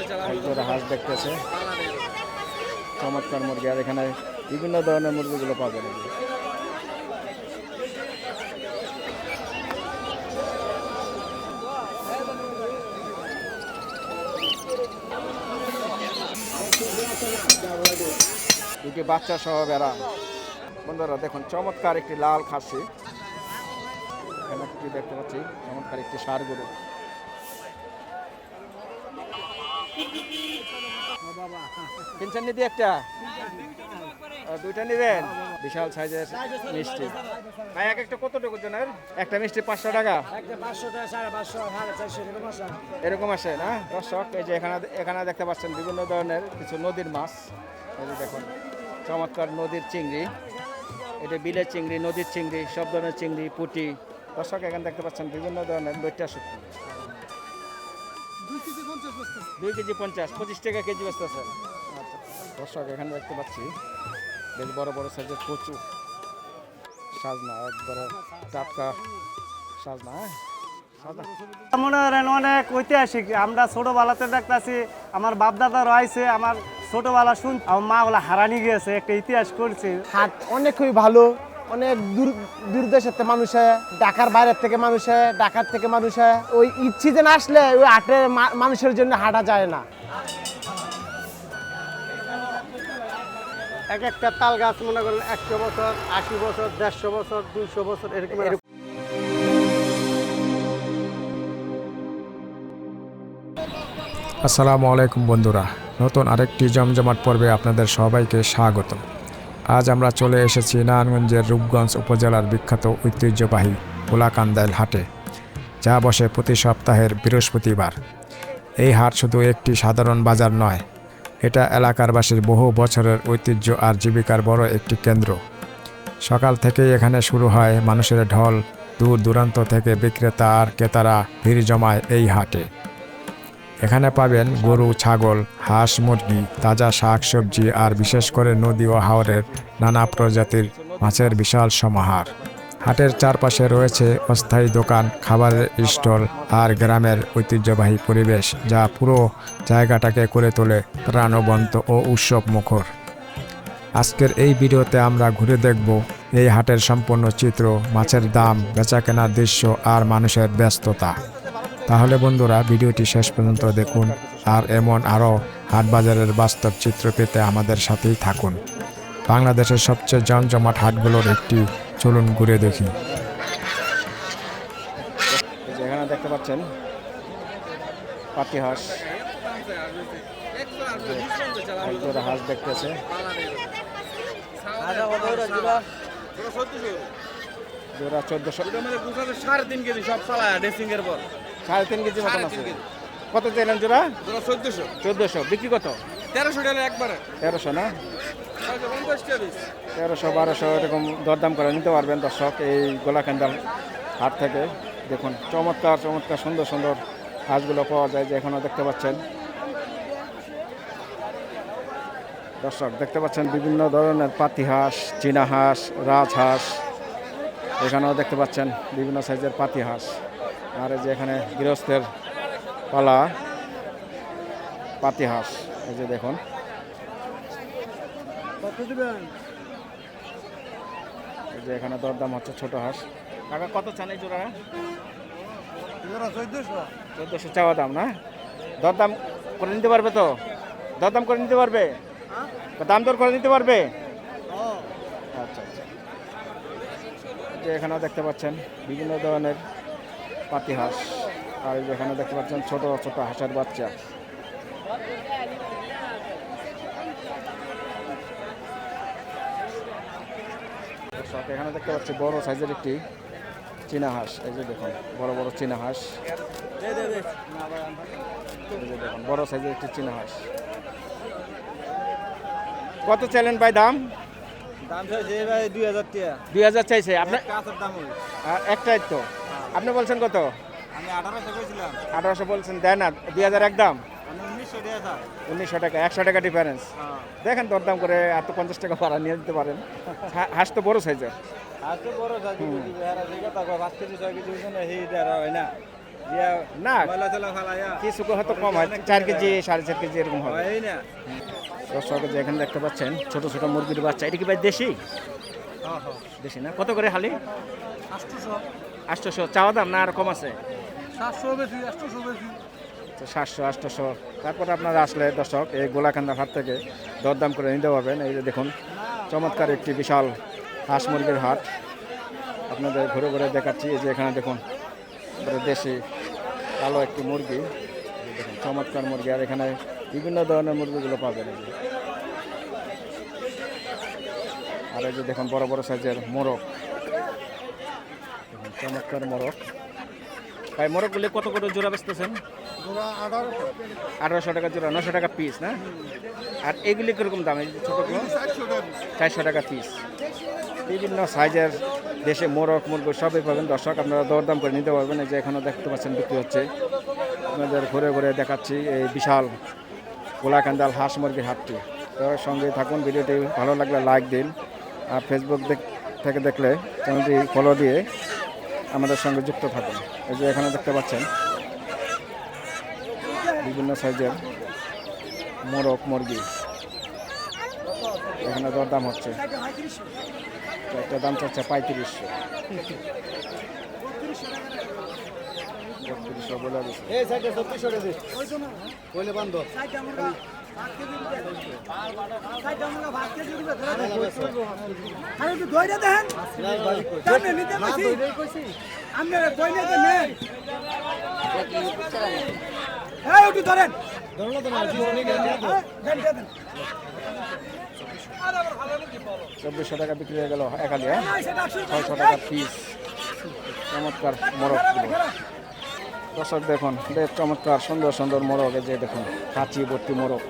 একজোড়া হাঁস দেখতেছে, চমৎকার মুরগি। আর এখানে বিভিন্ন ধরনের মুরগিগুলো পাবেন। দুটি বাচ্চা সহ বেড়া। বন্ধুরা দেখুন, চমৎকার একটি লাল খাসি এখানে কি দেখতে পাচ্ছি, চমৎকার একটি ষাঁড় গরু। কিনছেন নিদি একটা, দুইটা নিবেন? বিশাল সাইজের মিষ্টি ভাই, এক একটা কতটুকু জনের? একটা মিষ্টি 500 টাকা এরকম আসে না দর্শক? এই যে এখানে দেখতে পাচ্ছেন বিভিন্ন ধরনের কিছু নদীর মাছ। এই যে দেখুন, চমৎকার নদীর চিংড়ি, এটা বিলের চিংড়ি, নদীর চিংড়ি, সব ধরনের চিংড়ি, পুঁটি। দর্শক এখানে দেখতে পাচ্ছেন বিভিন্ন ধরনের লইট্টা শুটকি। 2 কেজি 50, 25 টাকা কেজি বেচতেছে। আচ্ছা দর্শক, এখানে দেখতে পাচ্ছি বেশ বড় বড় সাইজের কচু, সাজনা, একবারে টাটকা সাজনা। মনে করেন অনেক ঐতিহাসিক, আমরা ছোটবেলাতে দেখতেছি, আমার বাপদাদা রয়েছে, আমার ছোটবেলা শুন, আমার মা ওলা হারানি গিয়েছে, একটা ইতিহাস করছে। হাট অনেকই ভালো, অনেক দূর দেশের থেকে মানুষে, ঢাকার বাইরের থেকে মানুষে, ঢাকার থেকে মানুষে, ওই ঈদ সিজন আসলে ওই হাটে মানুষের জন্য হাঁটা যায় না। এক একটা তাল গাছ মনে করেন 100 বছর, 80 বছর, 150 বছর, 200 বছর এরকম। আসসালামু আলাইকুম বন্ধুরা, নতুন আরেকটি জমজমাট পর্বে আপনাদের সবাইকে স্বাগত। আজ আমরা চলে এসেছি নারায়ণগঞ্জের রূপগঞ্জ উপজেলার বিখ্যাত ঐতিহ্যবাহী ভোলাকান্দাইল হাটে, যা বসে প্রতি সপ্তাহের বৃহস্পতিবার। এই হাট শুধু একটি সাধারণ বাজার নয়, এটা এলাকারবাসীর বহু বছরের ঐতিহ্য আর জীবিকার বড় একটি কেন্দ্র। সকাল থেকেই এখানে শুরু হয় মানুষের ঢল, দূর দূরান্ত থেকে বিক্রেতা আর ক্রেতারা ভিড় জমায় এই হাটে। এখানে পাবেন গরু, ছাগল, হাঁস, মুরগি, তাজা শাক সবজি আর বিশেষ করে নদী ও হাওরের নানা প্রজাতির মাছের বিশাল সমাহার। হাটের চারপাশে রয়েছে অস্থায়ী দোকান, খাবারের স্টল আর গ্রামের ঐতিহ্যবাহী পরিবেশ, যা পুরো জায়গাটাকে করে তোলে প্রাণবন্ত ও উৎসব মুখর। আজকের এই ভিডিওতে আমরা ঘুরে দেখব এই হাটের সম্পূর্ণ চিত্র, মাছের দাম, বেচাকেনার দৃশ্য আর মানুষের ব্যস্ততা। তাহলে বন্ধুরা, ভিডিওটি শেষ পর্যন্ত দেখুন আর এমন আরও হাটবাজারের বাস্তব চিত্র পেতে আমাদের সাথেই থাকুন। বাংলাদেশের সবচেয়ে জমজমাট হাটগুলোর একটি, চলুন ঘুরে দেখি। এখানে দেখতে পাচ্ছেন পাতি হাঁস, একজোড়া হাঁস দেখতেছে, জোড়া 1400, 3.5 কেজি সব চালায় ড্রেসিং এর পর 3.5 কেজি মতন আছে। কত চাইলেন জোড়া? 1400 1400। বিক্রি কত? 1300 টাকা একবারে। 1300 না? 50 টাকা পিস। 1300 1200 এরকম দরদাম করে নিতে পারবেন দর্শক এই গোলাকান্দার হাট থেকে। দেখুন চমৎকার চমৎকার সুন্দর সুন্দর হাঁসগুলো পাওয়া যায়, যে এখানে দেখতে পাচ্ছেন দর্শক, দেখতে পাচ্ছেন বিভিন্ন ধরনের পাতি হাঁস, চীনা হাঁস, রাজহাঁস, এখানেও দেখতে পাচ্ছেন বিভিন্ন সাইজের পাতি হাঁস। আর এই যে এখানে গৃহস্থের পালা পাতি হাঁস, এই যে দেখুন। এই যে এখানে দরদাম হচ্ছে ছোট হাঁস। কাকা কত চান এই জোড়া? 1400 চাওয়া দাম না? দরদাম করে নিতে পারবে তো? দরদাম করে নিতে পারবে? দাম দর করে নিতে পারবে? আচ্ছা আচ্ছা। যে এখানেও দেখতে পাচ্ছেন বিভিন্ন ধরনের পাতি হাঁস, আর এখানে দেখতে পাচ্ছেন ছোট ছোট হাঁসের বাচ্চা। এখানে দেখতে পাচ্ছি বড় সাইজের একটি চীনা হাঁস। এই যে দেখুন বড় বড় চীনা হাঁস, দেখুন বড় সাইজের একটি চীনা হাঁস। কত চাইলেন ভাই দাম? দাম চাইছে ভাই 2000 টাকা। 2000 চাইছে আপনার? কাঁচের দাম ওই একটাই তো। আপনি বলছেন কত? আমি 1800 কইছিলাম। 1800 বলছেন, দেয় না? 2000 একদম? আমি 1900 টাকা স্যার। 1900 টাকা, 100 টাকা ডিফারেন্স। দেখেন দরদাম করে আর তো 50 টাকা ভাড়া নিয়ে দিতে পারেন। হাঁস তো বড় সাইজের। আর তো বড় সাইজ বুঝি এরা যে কথা 5 কেজি 6 কেজি ওজন এই দেরা হয় না। দিয়া না ময়লা চলা ফালাইয়া কিছু হয়তো কম হয় 4 কেজি 4.5 কেজি এরকম হবে হয় না দর্শক যে এখানে দেখতে পাচ্ছেন ছোট ছোট মুরগির বাচ্চা এটা কি ভাই দেশি দেশি না কত করে হালি 800 চাওয়া দাম না আর কম আছে 700 800 তারপরে আপনারা আসলে দর্শক এই গোলাকান্দা হাট থেকে দরদাম করে নিতে পারবেন এই যে দেখুন চমৎকার একটি বিশাল হাঁস মুরগির হাট আপনাদের ঘুরে ঘুরে দেখাচ্ছি এই যে এখানে দেখুন দেশি কালো একটি মুরগি এই যে দেখুন চমৎকার মুরগি আর এখানে বিভিন্ন ধরনের মুরগিগুলো পাবেন এই যে। আর এই যে দেখুন বড় বড় সাইজের মোরগ দেখুন, চমৎকার মোরগ ভাই মোরগগুলি কত করে জোড়া বেচতেছেন 1800 টাকা জোড়া 900 টাকা পিস না আর এগুলি কিরকম দাম এই ছোটগুলো 400 টাকা পিস বিভিন্ন সাইজের দেশে মোরগ মুরগি সবই পাবেন দর্শক আপনারা দরদাম করে নিতে পারবেন এই যে এখানে দেখতে পাচ্ছেন বিক্রি হচ্ছে আপনাদের ঘুরে ঘুরে দেখাচ্ছি এই বিশাল গোলাকান্দাল হাঁস মুরগির হাটটি তো সঙ্গে থাকুন ভিডিওটি ভালো লাগলে লাইক দিন আর ফেসবুক থেকে দেখলে চ্যানেলটি ফলো দিয়ে আমাদের সঙ্গে যুক্ত থাকুন এই যে এখানে দেখতে পাচ্ছেন বিভিন্ন সাইজের মোরগ মুরগি এখানে দরদাম হচ্ছে তো একটা দাম চাচ্ছে 3500 বলে দিচ্ছে এই সাইডে 3600 টাকা কইলে বন্ধ চব্বিশশো টাকা বিক্রি হয়ে গেল একালি 600 টাকা পিস চমৎকার মোরগ দর্শক দেখুন বেশ চমৎকার সুন্দর সুন্দর মোরগ এই যে দেখুন কাঁচি ভর্তি মোরগ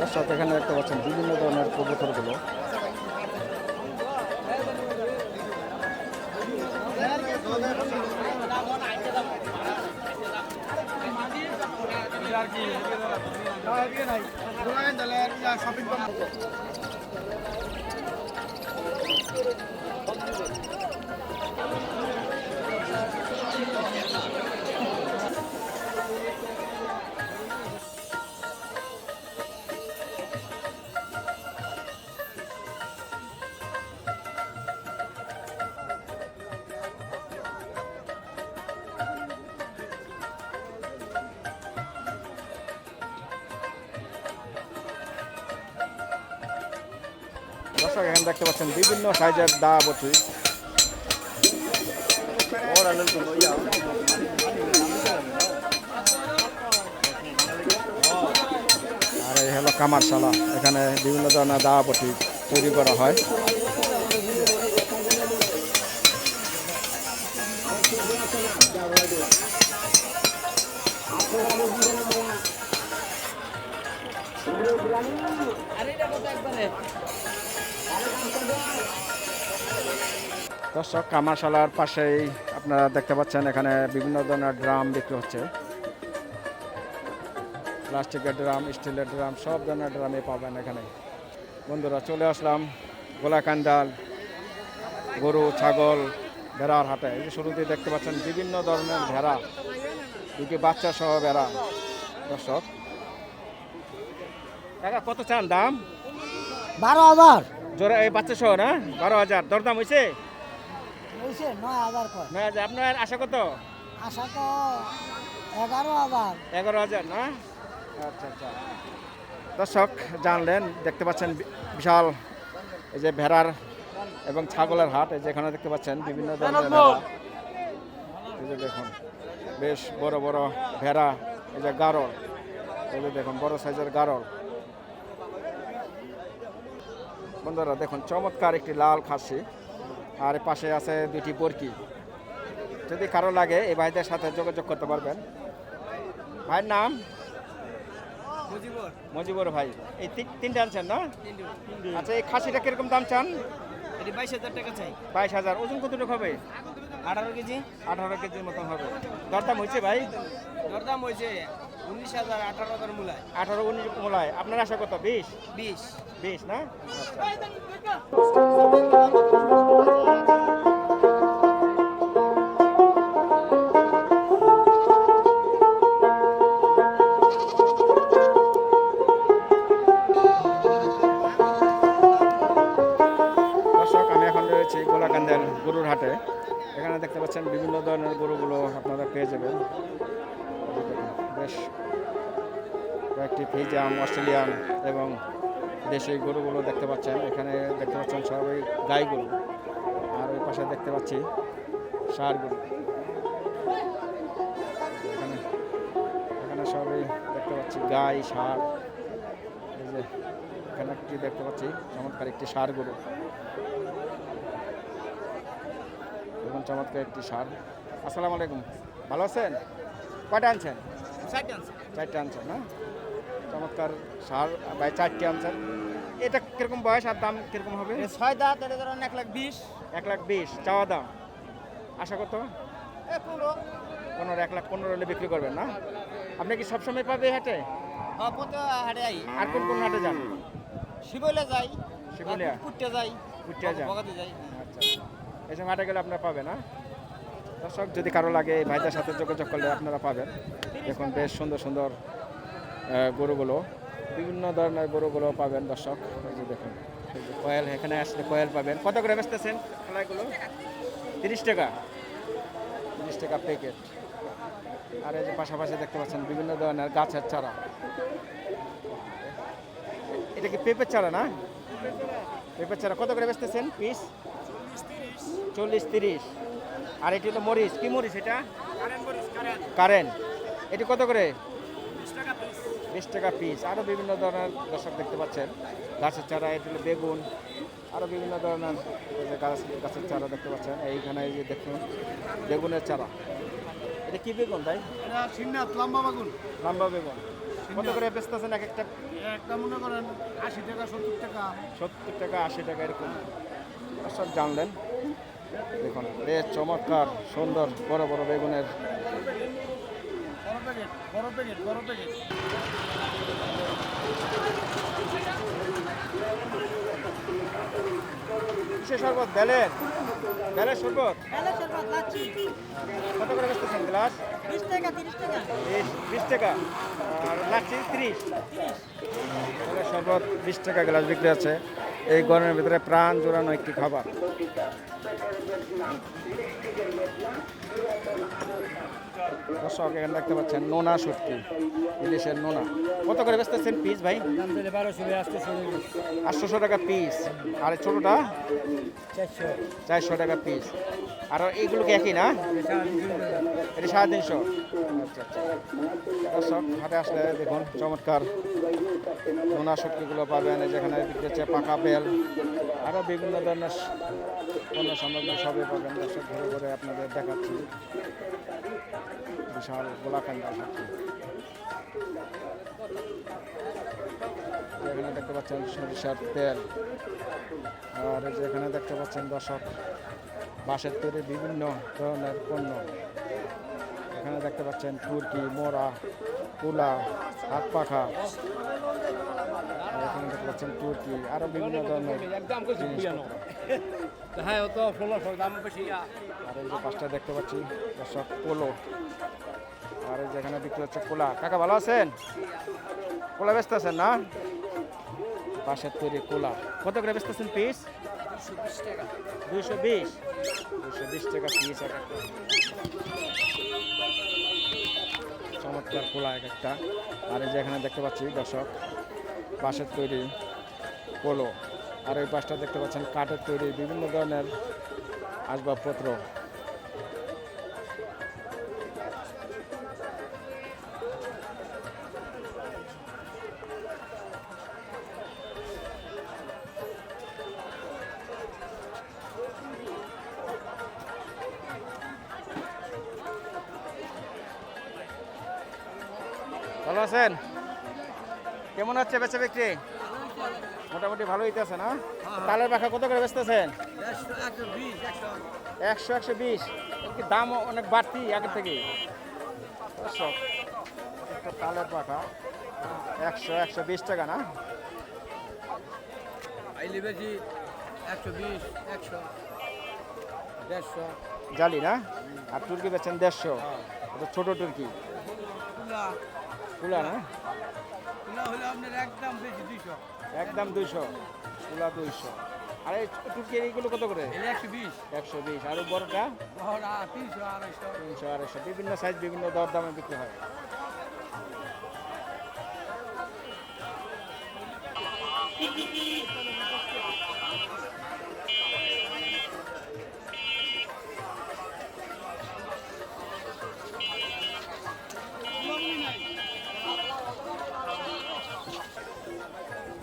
দর্শক এখানে দেখতে পাচ্ছেন বিভিন্ন ধরনের কবুতরগুলো দর্শক এখানে দেখতে পাচ্ছেন বিভিন্ন সাইজের দা বটি আর এই হলো কামারশালা এখানে বিভিন্ন ধরনের দা বটি তৈরি করা হয় দর্শক কামারশালার পাশেই আপনারা দেখতে পাচ্ছেন এখানে বিভিন্ন ধরনের ড্রাম বিক্রি হচ্ছে প্লাস্টিকের ড্রাম স্টিলের ড্রাম সব ধরনের ড্রামে পাবেন এখানে বন্ধুরা চলে আসলাম গোলাকান্দাল গরু ছাগল ভেড়ার হাটে এই যে শুরুতেই দেখতে পাচ্ছেন বিভিন্ন ধরনের ভেড়া দুটি বাচ্চা সহ ভেড়া দর্শক কাকা কত চান দাম 12,000 জোড়া এই বাচ্চা সহ না 12,000 দরদাম হয়েছে 9,000 কয় 9,000 আপনার আশা কত আশা তো 11,000 11,000 না আচ্ছা আচ্ছা দর্শক জানলেন দেখতে পাচ্ছেন বিশাল এই যে ভেড়ার এবং ছাগলের হাট এই যেখানে দেখতে পাচ্ছেন বিভিন্ন ধরনের ভেড়া এই যে দেখুন বেশ বড় বড় ভেড়া এই যে গারল এই যে দেখুন বড় সাইজের গারল বন্ধুরা দেখুন চমৎকার একটি লাল খাসি আর পাশে আছে দুটি বরকি যদি কারো লাগে এই ভাইদের সাথে যোগাযোগ করতে পারবেন ভাইয়ের নাম মজিবর ভাই, এই তিনটা আনছেন না? আচ্ছা, এই খাসিটা কিরকম দাম চান? এটি 22,000 টাকা চাই। 22,000। ওজন কতটুকু হবে? 18 কেজি। 18 কেজির মতন হবে। দরদাম হয়েছে ভাই? দরদাম হয়েছে 19,000, 18,000 মূলায়। 18-19 মোলায়। আপনার আশা কত? 20? 20। 20 না? দর্শক, আমি এখন রয়েছি গোলাকান্দাল গরুর হাটে। এখানে দেখতে পাচ্ছেন বিভিন্ন ধরনের গরুগুলো আপনারা পেয়ে যাবেন। বেশ কয়েকটি ফ্রিজিয়ান, অস্ট্রেলিয়ান এবং দেশি গরুগুলো দেখতে পাচ্ছেন। এখানে দেখতে পাচ্ছেন সবাই গাই গরু, আর ওই পাশে দেখতে পাচ্ছি ষাঁড় গরু। এখানে এখানে সবাই দেখতে পাচ্ছি গাই, ষাঁড়। এই যে এখানে একটি দেখতে পাচ্ছি চমৎকার একটি ষাঁড় গরু এবং চমৎকার একটি ষাঁড়। আসসালামু আলাইকুম, ভালো আছেন? কয়টা আনছেন? 4টে আনছেন না? চমৎকার ষাঁড় ভাই, 4টে আনছেন। এটা কিরকম বয়স আর দাম কিরকম হবে? 6 দাঁত, এটা ধরুন 1,20,000। 1,20,000 চাওয়া দাম। আশা কত? 15, 1,15,000 হলে বিক্রি করবেন না? আপনি কি সবসময় পাবে এই হাটে? হ্যাঁ, প্রতি হাটে আই। আর কোন কোন হাটে যান? শিবলে যাই, শিবলিয়া? কুটতে যাই, কুটিয়া যান? বগাতে যাই। আচ্ছা, এই সময় হাটে গেলে আপনারা পাবেন না? দর্শক, যদি কারো লাগে এই ভাইদের সাথে যোগাযোগ করলে আপনারা পাবেন। দেখুন বেশ সুন্দর সুন্দর গরুগুলো, বিভিন্ন ধরনের গরুগুলো পাবেন দর্শক। এই যে দেখুন, এই যে কয়েল, এখানে আসলে কয়েল পাবেন। কত করে বেচতেছেন কলাইগুলো? 30 টাকা। 30 টাকা প্যাকেট। আর এই যে পাশাপাশি দেখতে পাচ্ছেন বিভিন্ন ধরনের গাছের চারা। এটা কি পেঁপের চারা না? পেঁপের চারা কত করে বেচতেছেন পিস? 40-30। আর এটি হলো মরিচ। কি মরিচ এটা? কারেন্ট। এটি কত করে? 20 টাকা পিস। আরও বিভিন্ন ধরনের দর্শক দেখতে পাচ্ছেন গাছের চারা। এটি হলো বেগুন, আরও বিভিন্ন ধরনের এই যে গাছের চারা দেখতে পাচ্ছেন। এইখানে এই যে দেখুন বেগুনের চারা। এটা কি বেগুন ভাই? এটা সিন্নাত লম্বা বাগুন। লম্বা বেগুন। কত করে বেচতেছেন এক একটা? একটা মনে করেন 80 টাকা, 70 টাকা। 70 টাকা, 80 টাকা এরকম। সব জানলেন। দেখুন বেশ চমৎকার সুন্দর বড় বড় বেগুনের। বড় প্যাকেট, বড় প্যাকেট, বড় প্যাকেট। কিসের শরবত? বেলের? বেলের শরবত কত করে বেচতেছেন গ্লাস? 20 টাকা, 30 টাকা। 20 টাকা। আর লাচ্ছি 30। বেলের শরবত 20 টাকা গ্লাস বিক্রি আছে। এই গরমের ভিতরে প্রাণ জোড়ানো একটি খাবার। দর্শক, এখানে দেখতে পাচ্ছেন নোনা শুটকি, ইলিশের নোনা। কত করে বেচতেছেন পিস ভাই? 800 টাকা পিস। আর এই ছোটোটা 400 টাকা পিস। আর এইগুলো কি একই না? এটা 350। আচ্ছা আচ্ছা। দর্শক, হাটে আসলে দেখুন চমৎকার নোনা শুটকিগুলো পাবেন। যেখানে বিক্রি হচ্ছে পাকা বেল, আরও বিভিন্ন ধরনের পণ্য সামগ্রী সবই পাবেন। দর্শক, ঘুরে ঘুরে আপনাদের দেখাচ্ছি বিশাল গোলাকান্দাল হাট। এখানে দেখতে পাচ্ছেন সরিষার তেল। আর এই যে এখানে দেখতে পাচ্ছেন দর্শক বাঁশের তৈরি বিভিন্ন ধরনের পণ্য। এখানে দেখতে পাচ্ছেন টুরকি, মোড়া, কুলা, হাত পাখা। আর এখানে দেখতে পাচ্ছেন টুরকি, আরো বিভিন্ন ধরনের জিনিসপত্র। আর এই যে পাঁচটা দেখতে পাচ্ছি দর্শক পোলো। আর এই যেখানে বিক্রি হচ্ছে কোলা। কাকা ভালো আছেন? কোলা বেচতেছেন না? বাঁশের তৈরি কোলা। কত করে বেচতেছেন পিস? 220 টাকা পিস এক একটা। চমৎকার কোলা এক একটা। আর এই যে এখানে দেখতে পাচ্ছি দর্শক বাঁশের তৈরি পোলো। আর এই পাশটা দেখতে পাচ্ছেন কাঠের তৈরি বিভিন্ন ধরনের আসবাবপত্র। ভালো আছেন? কেমন হচ্ছে বেচা বিক্রি? মোটামুটি ভালো হইতেছে না? তালের পাখা কত করে বেচতেছেন? 100-120। কি দাম অনেক বাড়তি আগের থেকে? দর্শক, একটা তালের পাখা 100-120 টাকা না? আইলে বেশি 120, 100, 150 জালি না? আর তুর্কি বেচছেন 150। এটা ছোট তুর্কি, কুলা কুলা না? কুলা হলে আপনার একদম বেশি 200, একদম 200, কুলা 200। আর এই তুর্কি এইগুলো কত করে? এলে 120, 120। আর বড়টা বড়া 300, 250। 300-250। বিভিন্ন সাইজ বিভিন্ন দর দামে বিক্রি হয়।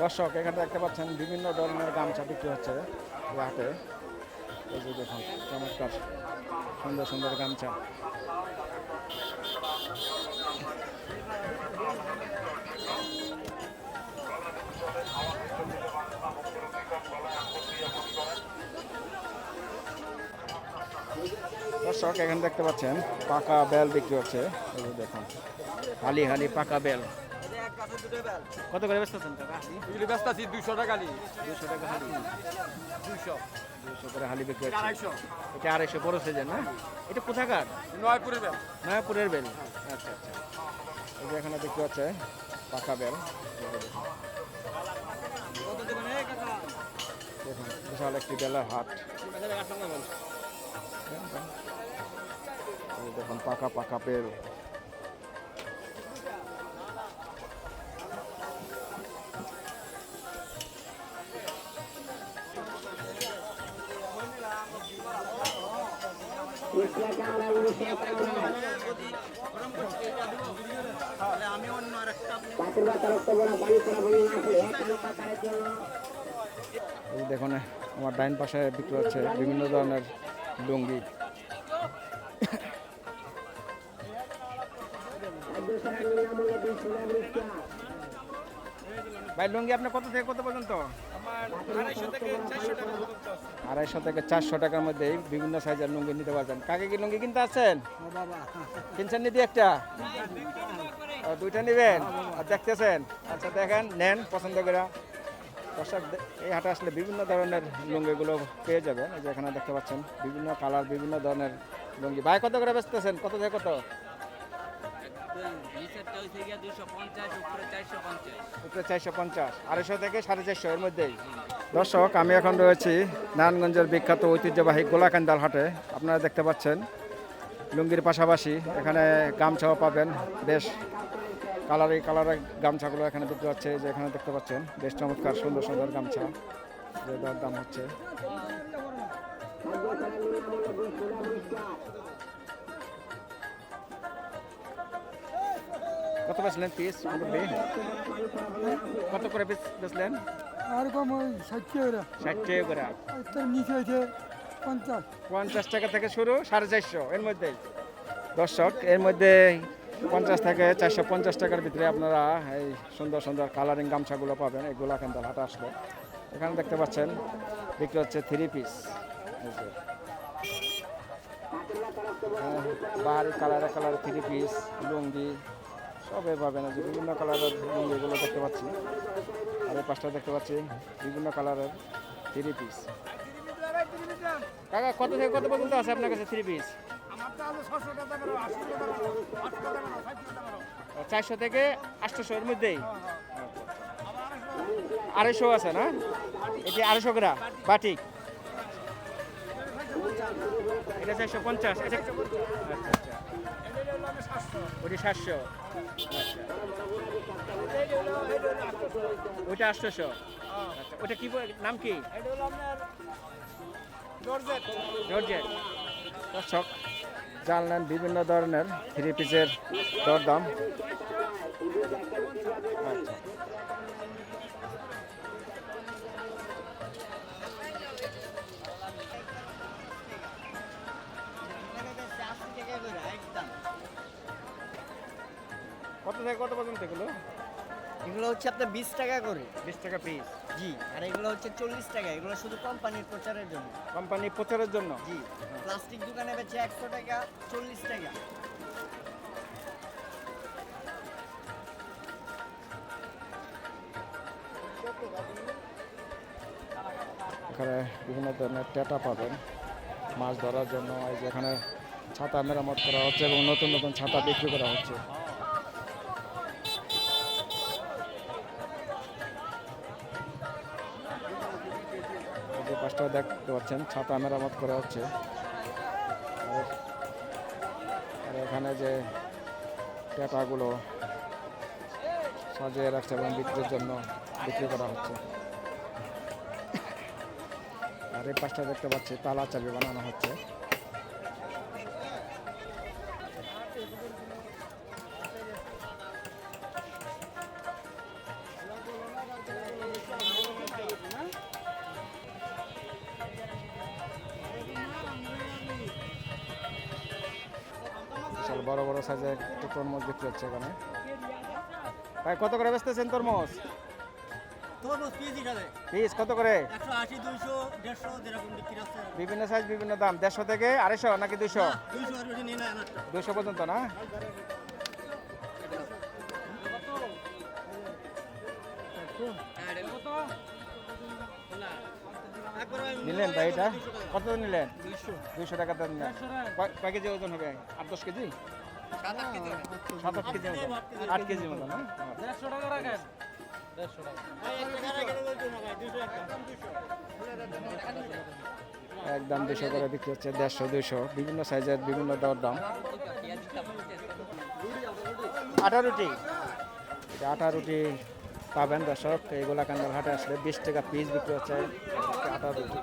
দর্শক, এখানে দেখতে পাচ্ছেন বিভিন্ন ধরনের গামছা বিক্রি হচ্ছে এই হাটে। এই যে দেখুন, চমৎকার সুন্দর সুন্দর গামছা। দর্শক, এখানে দেখতে পাচ্ছেন পাকা বেল বিক্রি হচ্ছে। এই যে দেখুন, হালি হালি পাকা বেল। কত করে বেচতেছেন টাকা? এগুলি ব্যস্ত আছি 200 টাকা নি, 200 টাকা হালি। 200, 200 করে হালি বিক্রি হচ্ছে। 250, এটা 250 বড় সাইজের না? এটা কোথাকার? নয়পুরের ব্যাগ। নয়াপুরের বেল। আচ্ছা আচ্ছা। এই যে এখানে বিক্রি হচ্ছে পাকা বেল। কত দেবেন কাকা? দেখুন, বিশাল একটি বেলার হাট। এই দেখুন, পাকা পাকা বেল। এই দেখুন, আমার ডাইন পাশে বিক্রি হচ্ছে বিভিন্ন ধরনের লুঙ্গি। ভাই, লুঙ্গি আপনার কত থেকে কত পর্যন্ত? 250 থেকে 400 টাকার মধ্যে বিভিন্ন সাইজের লুঙ্গি নিতে পারবেন। কাকে কি লুঙ্গি কিনতে আসছেন? কিনছেন নিতে একটা? দুইটা নেবেন? আর দেখতেছেন? আচ্ছা, দেখেন, নেন পছন্দ করে। দর্শক, এই হাটে আসলে বিভিন্ন ধরনের লুঙ্গিগুলো পেয়ে যাবেন। এই যে এখানে দেখতে পাচ্ছেন বিভিন্ন কালার, বিভিন্ন ধরনের লুঙ্গি। ভাই, কত করে বেচতেছেন? কত থেকে কত? উপরে 450, 250 থেকে 450 এর মধ্যেই। দর্শক, আমি এখন রয়েছি নারায়ণগঞ্জের বিখ্যাত ঐতিহ্যবাহী গোলাকান্দাল হাটে। আপনারা দেখতে পাচ্ছেন লুঙ্গির পাশাপাশি এখানে গামছাও পাবেন। বেশ কালারের গামছাগুলো এখানে বিক্রি হচ্ছে। যে এখানে দেখতে পাচ্ছেন বেশ চমৎকার সুন্দর সুন্দর গামছা, যে দাম হচ্ছে। কত বেচলেন পিস? কত করে পিস বেচলেন? আর কম ওই 60 টাকা 60 টাকা করে। তোর নিচে হয়েছে 50। 50 টাকা থেকে শুরু, 450 এর মধ্যেই। দর্শক, এর মধ্যে 50 থেকে 450 টাকার ভিতরে আপনারা এই সুন্দর সুন্দর কালারিং গামছাগুলো পাবেন এই গোলাকান্দাল হাটে আসলে। এখানে দেখতে পাচ্ছেন বিক্রি হচ্ছে 3 পিস। বাহারি কালারে 3 পিস লুঙ্গি সবে পাবেন। যে বিভিন্ন কালারের লুঙ্গিগুলো দেখতে পাচ্ছি। আর এই পাশটা দেখতে পাচ্ছি বিভিন্ন কালারের 3 পিস। কাকা, কত থেকে কত পর্যন্ত আছে আপনার কাছে 3 পিস? 400 থেকে 800 এর মধ্যেই। 250 আছে না? এটি 250 গ্রাম বাটিক। এটা 450। এটা আচ্ছা আচ্ছা, ওটি 700। আচ্ছা, ওইটা 800। আচ্ছা, ওটা কি নাম কি? জর্জেট। দর্শক, জানলেন বিভিন্ন ধরনের 3 পিসের দরদাম। আচ্ছা, কত থেকে কত পর্যন্ত এগুলো? এগুলো হচ্ছে আপনার 20 টাকা করে। 20 টাকা পিস। জি, আর এগুলো হচ্ছে 40 টাকা। এগুলো শুধু কোম্পানির প্রচারের জন্য। কোম্পানি প্রচারের জন্য। জি, প্লাস্টিক দোকানে বেচে 100 টাকা, 40 টাকা। এখানে বিভিন্ন ধরনের টেটা পাবেন মাছ ধরার জন্য। এই যে এখানে ছাতা মেরামত করা হচ্ছে এবং নতুন নতুন ছাতা বিক্রি করা হচ্ছে। এই যে পাশটা দেখতে পাচ্ছেন ছাতা মেরামত করা হচ্ছে। আর এখানে যে টেটাগুলো সাজিয়ে রাখছে এবং বিক্রির জন্য বিক্রি করা হচ্ছে। আর এই পাশটা দেখতে পাচ্ছি তালা চাবি বানানো হচ্ছে। বিশাল বড় বড় সাইজের একটু তরমুজ বিক্রি হচ্ছে এখানে। ভাই কত করে বেচতেছেন তরমুজ? তরমুজ কেজি খাবে পিস কত করে? 180, 200, 150 যেরকম বিক্রি আছে। বিভিন্ন সাইজ বিভিন্ন দাম। 150 থেকে 250 নাকি 200? 200 আর বেশি নিয়ে নেয় না। 200 পর্যন্ত না? নিলেন ভাই এটা কত নিলেন? 200 টাকা দাম নিলেন। কয় কেজি ওজন হবে? 8-10 কেজি? 7-8 কেজি মতো। 8 কেজি মতো না? 150 টাকা রাখেন। 150 টাকা। একদম 200 করে বিক্রি হচ্ছে। 150-200 বিভিন্ন সাইজের বিভিন্ন দর দাম। আটা রুটি, এটা আটা রুটি পাবেন দর্শক। এই গোলাকান্দার হাটে আসলে 20 টাকা পিস বিক্রি হচ্ছে আটা রুটি।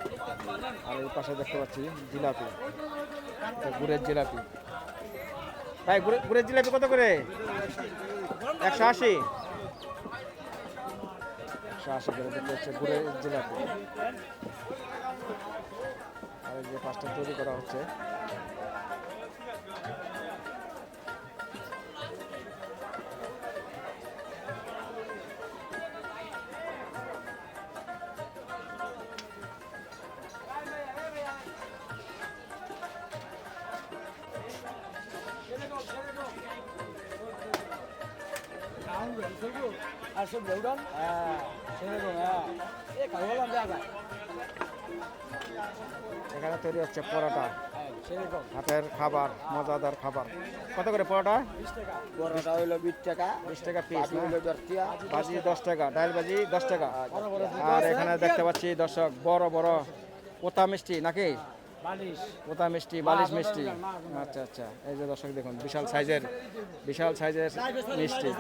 আর এই পাশে দেখতে পাচ্ছি জিলাপি, এটা গুড়ের জিলাপি। ভাই গুড়ের জিলাপি কত করে? 180। 180 করে বিক্রি হচ্ছে গুড়ের জিলাপি। আর এই যে পাঁচটা তৈরি করা হচ্ছে। আর সব দেউডন? হ্যাঁ, সেরকম হ্যাঁ। এই খাওয়ালাম দেখা। এখানে তৈরি হচ্ছে পরোটা, সেরকম। হাটের খাবার, মজাদার খাবার। কত করে পরোটা? 20 টাকা। বড়টা হইলো 20 টাকা। 20 টাকা পিস না? হইলো 10 টাকা। ভাজি 10 টাকা, ডাল ভাজি 10 টাকা। আর এখানে দেখতে পাচ্ছি দর্শক বড় বড় পোতা মিষ্টি নাকি? বালিশ। পোতা মিষ্টি, বালিশ মিষ্টি। আচ্ছা আচ্ছা, এই যে দর্শক দেখুন বিশাল সাইজের মিষ্টি।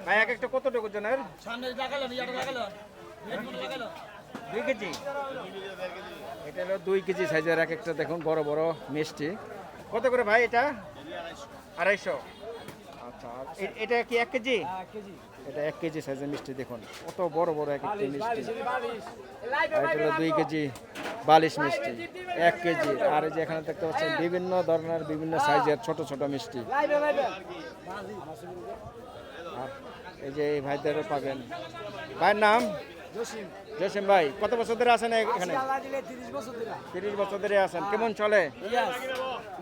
ভাই এক একটা কতটুকু ওজনের? সামনে লাগালো, ইয়াটা লাগালো। 2 কেজি। এটা হলো 2 কেজি সাইজের এক একটা দেখুন বড় বড় মিষ্টি। কত করে ভাই এটা? 250। আচ্ছা, আর এটা কি 1 কেজি? হ্যাঁ, কেজি। এটা 1 কেজি সাইজের মিষ্টি দেখুন কত বড় বড় এক একটা মিষ্টি। বালিশ। আর এটা হলো 2 কেজি বালিশ মিষ্টি, 1 কেজি। আর এই যে এখানে দেখতে পাচ্ছেন বিভিন্ন ধরনের বিভিন্ন সাইজের ছোট ছোট মিষ্টি। আর এই যে এই ভাইদেরও পাবেন। ভাইয়ের নাম? জসিম ভাই। কত বছর ধরে আছেন এখানে? 30 বছর ধরে আছেন। কেমন চলে?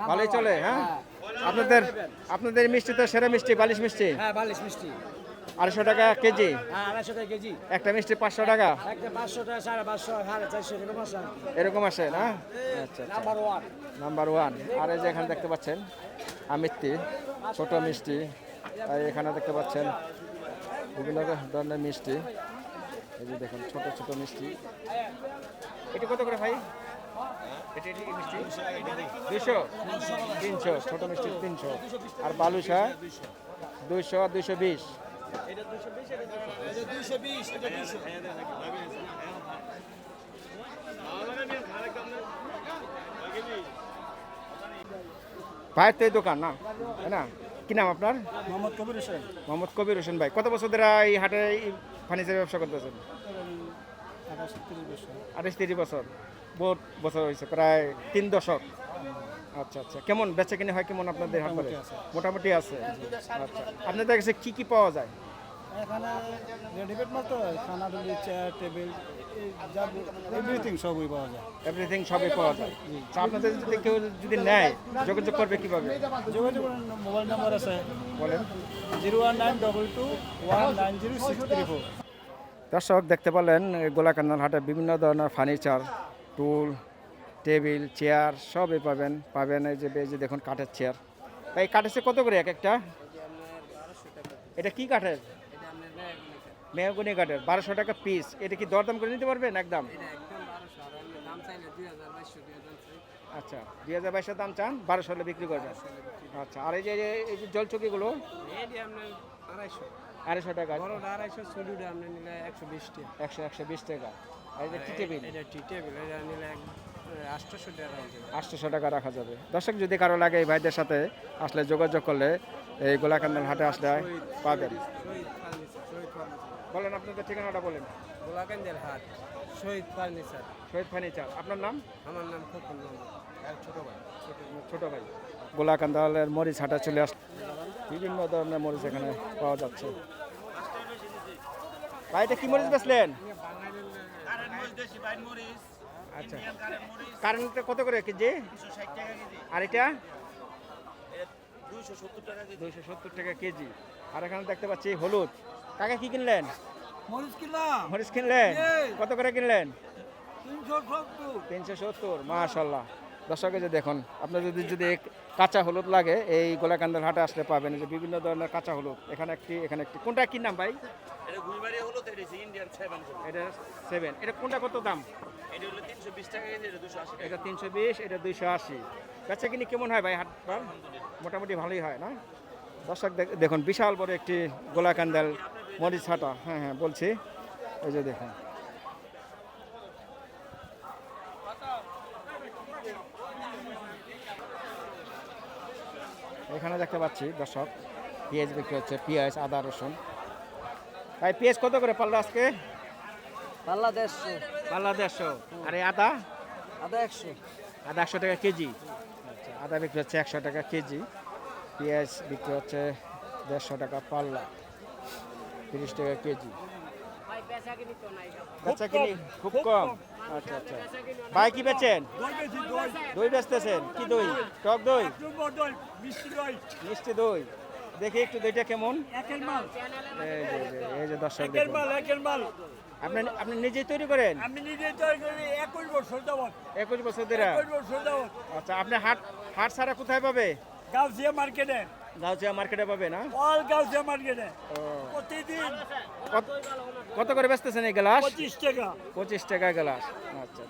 ভালোই চলে। হ্যাঁ, আপনাদের মিষ্টি তো সেরা মিষ্টি, বালিশ মিষ্টি। হ্যাঁ, বালিশ মিষ্টি। 250 টাকা কেজি। হ্যাঁ, 250 টাকা কেজি। একটা মিষ্টি 500 টাকা। একটা 500 টাকা, 550, 450 এরকম আছে। এরকম আসে না? আচ্ছা নাম্বার 1। নাম্বার 1। আর এই যে এখানে দেখতে পাচ্ছেন আমিত্তি ছোট মিষ্টি। আর এখানে দেখতে পাচ্ছেন বিভিন্ন ধরনের মিষ্টি। এই যে দেখুন ছোট ছোট মিষ্টি। এটা কত করে ভাই? এটা মিষ্টি 200, 300। ছোট মিষ্টি 300। আর বালুশা 200, 220। ভাইয়ের তো এই দোকান না, তাই না? কি নাম আপনার? মোহাম্মদ কবির হোসেন। মোহাম্মদ কবির হোসেন ভাই। কত বছর ধরে এই হাটে ফার্নিচারের ব্যবসা করতেছেন? 28-30 বছর। বহুত বছর হয়েছে, প্রায় 3 দশক। আচ্ছা আচ্ছা, কেমন বেচা কিনে হয় কেমন আপনাদের হাট করে? মোটামুটি আছে। আচ্ছা, আপনাদের কাছে কি কি পাওয়া যায়? এখানে রেডিমেড মতো খানাগুলি চেয়ার টেবিল যা এভরিথিং সবই পাওয়া যায়। এভরিথিং সবই পাওয়া যায়। আচ্ছা, আপনাদের যদি কেউ যদি নেয় যোগাযোগ করবে কিভাবে? যোগাযোগ মোবাইল নাম্বার আছে বলেন। 01922190634। দর্শক দেখতে পেলেন গোলাকান্দাল হাটে বিভিন্ন ধরনের ফার্নিচার, টুল, টেবিল, চেয়ার সবই পাবেন। এই যে দেখুন কাঠের চেয়ার। এই কাঠের চেয়ার কত করে এক একটা? এটা কি কাঠের? মেহগনি কাঠের 1200 টাকা পিস। এটা কি দরদাম করে নিতে পারবেন একদম? আচ্ছা, 2022 দাম চান, 1200 হলে বিক্রি করবেন। আচ্ছা, আর এই যে জলচকিগুলো 250 টাকা, 120 টাকা। আর এই যে টি টেবিল 800 টাকা রাখা যাবে। দর্শক যদি কারো লাগে এই ভাইদের সাথে আসলে যোগাযোগ করলে এই গোলাকান্দাল হাটে আসলে পাবেন। বলেন আপনাদের ঠিকানাটা বলেন। গোলাকান্দাল হাট, শহীদ ফার্নিচার। শহীদ ফার্নিচার। আপনার নাম? আমার নাম খোকন মোহাম্মদ। ছোট ভাই। গোলাকান্দালের মরিচ হাটে চলে আস, বিভিন্ন ধরনের মরিচ এখানে পাওয়া যাচ্ছে। ভাই এটা কি মরিচ বেচলেন? আচ্ছা, কারেন্টটা কত করে কেজি? আর এটা 270 টাকা কেজি। আর এখানে দেখতে পাচ্ছি হলুদ। কাকা কি কিনলেন? মরিচ কিনলেন? কত করে কিনলেন? 370। মাশাআল্লাহ। দর্শক যে দেখুন, আপনার যদি কাঁচা হলুদ লাগে এই গোলাকান্দাল হাটে আসলে পাবেন। যে বিভিন্ন ধরনের কাঁচা হলুদ এখানে একটি। কোনটা কি নাম ভাই? এটা গুলবাড়ি হলুদ, এটা ইন্ডিয়ান 7 করে। এটা 7। এটা কোনটা কত দাম? এটা হলো 320 টাকা কেজি, এটা 280 টাকা। এটা 320, এটা 280। বেচা কিনি কেমন হয় ভাই হাট? মোটামুটি ভালোই হয় না? দর্শক দেখুন, বিশাল বড় একটি গোলাকান্দাল মরিচ হাটা। হ্যাঁ বলছি, এই যে দেখুন। এখানে দেখতে পাচ্ছি দর্শক পেঁয়াজ বিক্রি হচ্ছে, পেঁয়াজ, আদা, রসুন। ভাই পেঁয়াজ কত করে পাল্লা আজকে? পাল্লা 150। পাল্লা 150। আর এই আদা? আদা 100। আদা 100 টাকা কেজি। আচ্ছা, আদা বিক্রি হচ্ছে 100 টাকা কেজি। পেঁয়াজ বিক্রি হচ্ছে 150 টাকা পাল্লা, 30 টাকা কেজি। বেচা কিনি খুব কম। আচ্ছা। ভাই কি বেচেন? দই বেচতেছেন? কি দই? টক দই, মিষ্টি দই। দেখি একটু দইটা কেমন। এই যে দর্শক দেখুন। আপনি নিজেই তৈরি করেন? আমি নিজে তৈরি করি 21 বছর যাবত। 21 বছর ধরে? 21 বছর যাবত। আচ্ছা, আপনি হাট ছাড়া কোথায় পাবে? গাউসিয়া মার্কেটে। গাউছিয়া মার্কেটে পাবে না? অল গাউসিয়া মার্কেটে। ও, প্রতিদিন কত করে বেচতেছেন এই গ্লাস? 25 টাকা। 25 টাকা গ্লাস। আচ্ছা।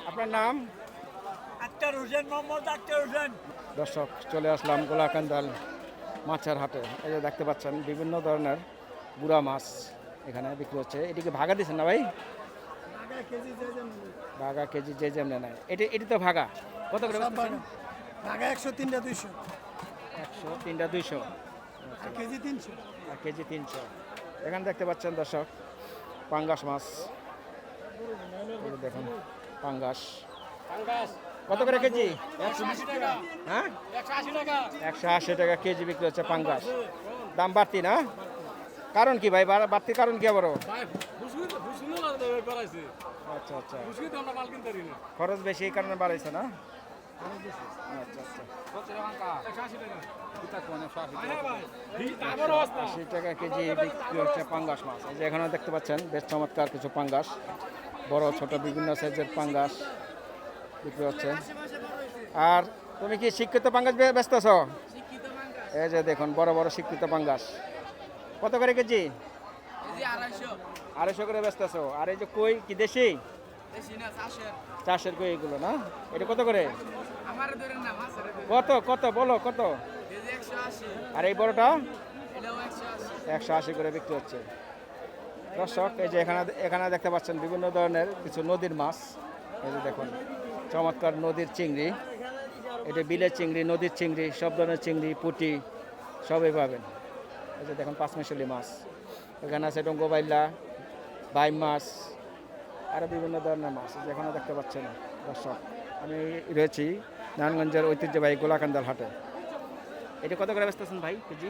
আপনার নাম? আক্তার হোসেন, মোহাম্মদ আক্তার হোসেন। দর্শক চলে আসলাম গোলাকান্দাল মাছের হাটে। এই যে দেখতে পাচ্ছেন বিভিন্ন ধরনের গুড়া মাছ এখানে বিক্রি হচ্ছে। এটিকে ভাগা দিচ্ছেন না ভাই? ভাগা কেজি যে যেমন নেয়। এটি তো ভাগা। কত করে বেচতেছেন? টাকা 100, 3টা 200, 100, 3টা 200। আর কেজি 300। আর কেজি 300। এখানে দেখতে পাচ্ছেন দর্শক পাঙ্গাস মাছ। এই যে দেখুন পাঙ্গাস। কত করে কেজি? 120 টাকা। হ্যাঁ, 180 টাকা। 180 টাকা কেজি বিক্রি হচ্ছে পাঙ্গাস। দাম বাড়তি না? কারণ কি ভাই, বাড়তি কারণ কি আবারও? আচ্ছা, খরচ বেশি এই কারণে বাড়াইছে না? আচ্ছা। 80 টাকা কেজি বিক্রি হচ্ছে পাঙ্গাস মাছ। এই যে এখানে দেখতে পাচ্ছেন বেশ চমৎকার কিছু পাঙ্গাস, বড় ছোট বিভিন্ন সাইজের পাঙ্গাস বিক্রি হচ্ছে। আর তুমি কি শিক্ষিত পাঙ্গাস বেচতেছ? এই যে দেখুন বড় বড় শিক্ষিত পাঙ্গাস। কত করে কেজি? 250 করে বেচতেছো। আর এই যে কই কি দেশি? চাষের কই এগুলো না? এটা কত করে? কত বলো কত? আর এই বড়টা? 180 করে বিক্রি হচ্ছে। দর্শক এই যে এখানে দেখতে পাচ্ছেন বিভিন্ন ধরনের কিছু নদীর মাছ। এই যে দেখুন চমৎকার নদীর চিংড়ি। এটা বিলের চিংড়ি, নদীর চিংড়ি, সব ধরনের চিংড়ি, পুঁটি সবই পাবেন। এই যে দেখুন পাঁচমিশালি মাছ। এখানে আছে ডঙ্গোবাইল্লা, বাইম মাছ, আরও বিভিন্ন ধরনের মাছ যেখানে দেখতে পাচ্ছেন। দর্শক আমি রয়েছি নারায়ণগঞ্জের ঐতিহ্যবাহী গোলাকান্দাল হাটে। এটা কত করে বেচতেছেন ভাই কেজি?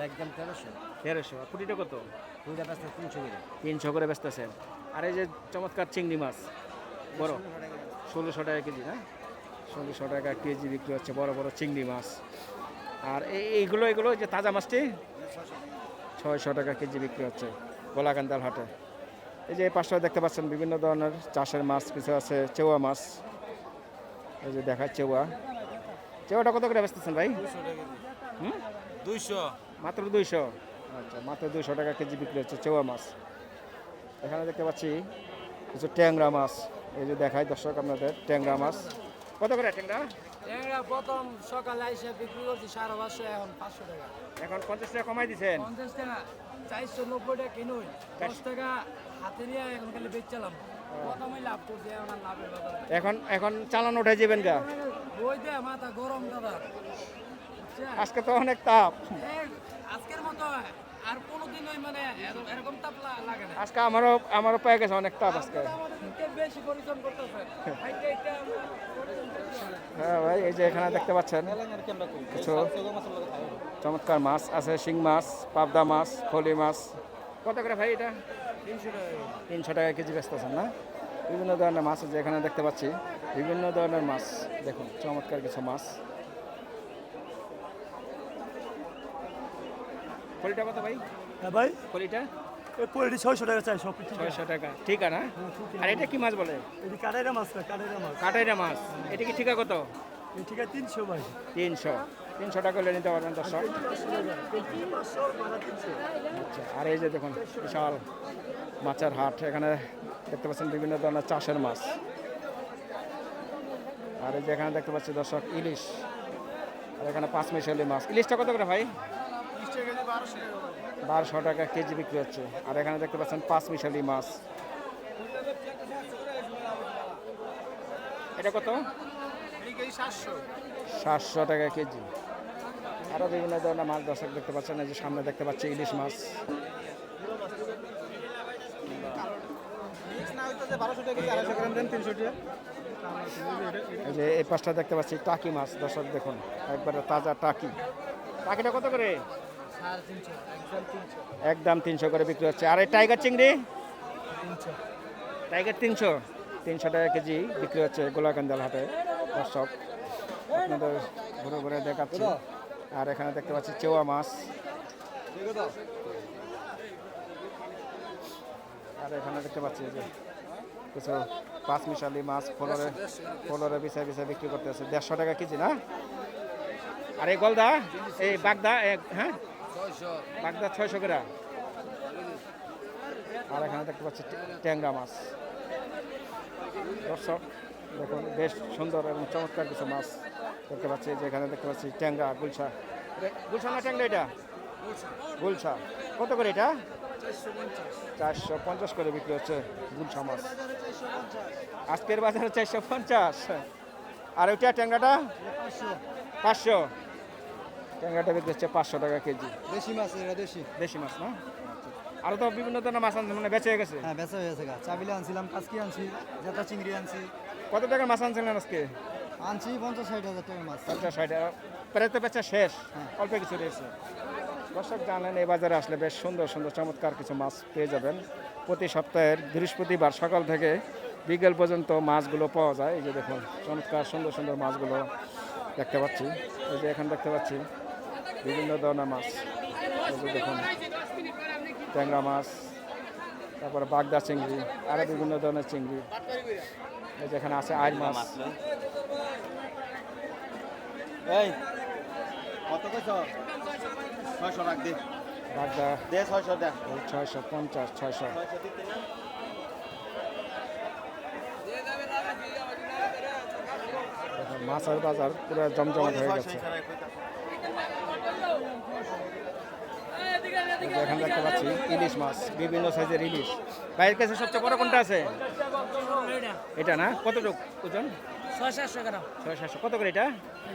একদম 1300 1300। আর পুঁটিটা কত? দুইটা পাঁচটা 300 করে 300 করে বেচতেছেন। আর এই যে চমৎকার চিংড়ি মাছ বড় 1600 টাকা কেজি না? 1600 টাকা কেজি বিক্রি হচ্ছে বড় বড় চিংড়ি মাছ। আর এইগুলো যে তাজা মাছটি 600 টাকা কেজি বিক্রি হচ্ছে গোলাকান্দাল হাটে। এই যে এই পাশে দেখতে পাচ্ছেন বিভিন্ন ধরনের চাষের মাছ, কিছু আছে চেওয়া মাছ। এই যে দেখা চেওয়াটা কত করে বেচতেছেন ভাই? 200 মাত্র 200। আচ্ছা, মাত্র 200 টাকা কেজি বিক্রি হচ্ছে চেওয়া মাছ। এখানে দেখতে পাচ্ছি কিছু ট্যাংরা মাছ। এই যে দেখাই দর্শক আপনাদের ট্যাংরা মাছ কত করে ট্যাংরা? ট্যাংরা প্রথম সকালে এসে বিক্রি করছি 550, এখন 500 টাকা। এখন 50 টাকা কমাই দিচ্ছেন। 50 টাকা 490 টাকা কিনুই, 10 টাকা হাতে নিয়ে এখন খালি বেচলাম। প্রথমে লাভ করছি, এখন আর লাভের ব্যাপার না। এখন চালান উঠে যাবেন গা। বই দে মাথা গরম দাদা, বুঝছেন? আজকে তো অনেক তাপ। আজকের মতো আর কোনোদিন ওই মানে এরকম তাপ লাগে না। আজকে আমারও পেয়ে গেছে অনেক তাপ আজকে। আমাদের বেশি পরিশ্রম করতেছে। হ্যাঁ ভাই, এই যে এখানে দেখতে পাচ্ছেন কিছু চমৎকার মাছ আছে, শিং মাছ, পাবদা মাছ, ফলি মাছ। কত করে ভাই এটা? 300 টাকা কেজি বেচতেছেন না? বিভিন্ন ধরনের মাছ আছে এখানে দেখতে পাচ্ছি, বিভিন্ন ধরনের মাছ। দেখুন চমৎকার কিছু মাছ। ফলিটা কত ভাই? হ্যাঁ ভাই, ফলিটা এই পোলট্রি 600 টাকা চাই সব কিছু। 600 টাকা। ঠিক আছে না? আর এটা কি মাছ বলে? এটি কাটাইরা মাছ না, কাটাইরা মাছ। কাটাইরা মাছ। এটা কি ঠিকা কত? এই ঠিক আছে 300 ভাই। 300 টাকা হলে নিতে পারবেন দর্শক। আচ্ছা, আর এই যে দেখুন বিশাল মাছের হাট। এখানে দেখতে পাচ্ছেন বিভিন্ন ধরনের চাষের মাছ। আর এই যে এখানে দেখতে পাচ্ছি দর্শক ইলিশ। আর এখানে 5 মিশালি মাছ। ইলিশটা কত করে ভাই? 1200 টাকা কেজি বিক্রি হচ্ছে। আর এখানে দেখতে পাচ্ছেন 5 মিশালি মাছ। এটা কত? 700 টাকা কেজি। আরও বিভিন্ন ধরনের মাছ দর্শক দেখতে পাচ্ছেন। এই যে সামনে দেখতে পাচ্ছি ইলিশ মাছ। এই যে এই পাশটা দেখতে পাচ্ছি টাকি মাছ দর্শক দেখুন, একবারে তাজা টাকি। টাকিটা কত করে? একদম 300 করে বিক্রি হচ্ছে। আর এই টাইগার চিংড়ি? টাইগার 300 টাকা কেজি বিক্রি হচ্ছে গোলাকান্দাল হাটে দর্শক। আপনাদের ঘুরে ঘুরে দেখাচ্ছি। আর এখানে দেখতে পাচ্ছি চেওয়া মাছ। আর এখানে দেখতে পাচ্ছি যে কিছু 5 মিশালি মাছ ফলরে বিছায় বিক্রি করতে আছে 150 টাকা কেজি না? আর এই গলদা, এই বাগদা, হ্যাঁ বাগদা 600 করে। আর এখানে দেখতে পাচ্ছি ট্যাংরা মাছ দর্শক দেখুন, বেশ সুন্দর এবং চমৎকার কিছু মাছ দেখতে পাচ্ছি। যে এখানে দেখতে পাচ্ছি ট্যাংরা, গুলশা না ট্যাংরা? এটা গুলশা। কত করে এটা? 450 করে বিক্রি হচ্ছে গুলশা মাছ আজকের বাজারে। 450। আর ওইটা ট্যাংরাটা 500। ট্যাংরাটা বিক্রি হচ্ছে 500 টাকা কেজি। দেশি মাছ, এটা দেশি মাছ না? আরও তো বিভিন্ন ধরনের মাছ আনছেন, মানে বেঁচে গেছে। হ্যাঁ বেচা হয়ে গেছে। চাবিলে আনছিলাম, কাজকি আনছি, জেতা চিংড়ি আনছি। কত টাকার মাছ আনছিলেন আজকে? আনছি 50-60 হাজার টাকার মাছ। 50-60। প্রায় তো বেচা শেষ, অল্প কিছু রয়েছে। দর্শক জানেন এই বাজারে আসলে বেশ সুন্দর সুন্দর চমৎকার কিছু মাছ পেয়ে যাবেন। প্রতি সপ্তাহের বৃহস্পতিবার সকাল থেকে বিকেল পর্যন্ত মাছগুলো পাওয়া যায়। এই যে দেখুন চমৎকার সুন্দর সুন্দর মাছগুলো দেখতে পাচ্ছি। এই যে এখানে দেখতে পাচ্ছি বিভিন্ন ধরনের মাছ। এই যে দেখুন ট্যাংরা মাছ, তারপরে বাগদা চিংড়ি, আরও বিভিন্ন ধরনের চিংড়ি। এই যে এখানে আছে আইর মাছ। এই কত কইছ? 600 টাকা দে। বাগদা দে 600 টাকা। 650, 600। মাছের বাজার পুরো জমজমাট হয়ে গেছে। এখানে দেখতে পাচ্ছি ইলিশ মাছ, বিভিন্ন সাইজের ইলিশ। বাইরের কাছে সবচেয়ে বড় কোনটা আছে? এটা না? কতটুকু ওজন? 600-700 গ্রাম। 600-700। কত করে এটা?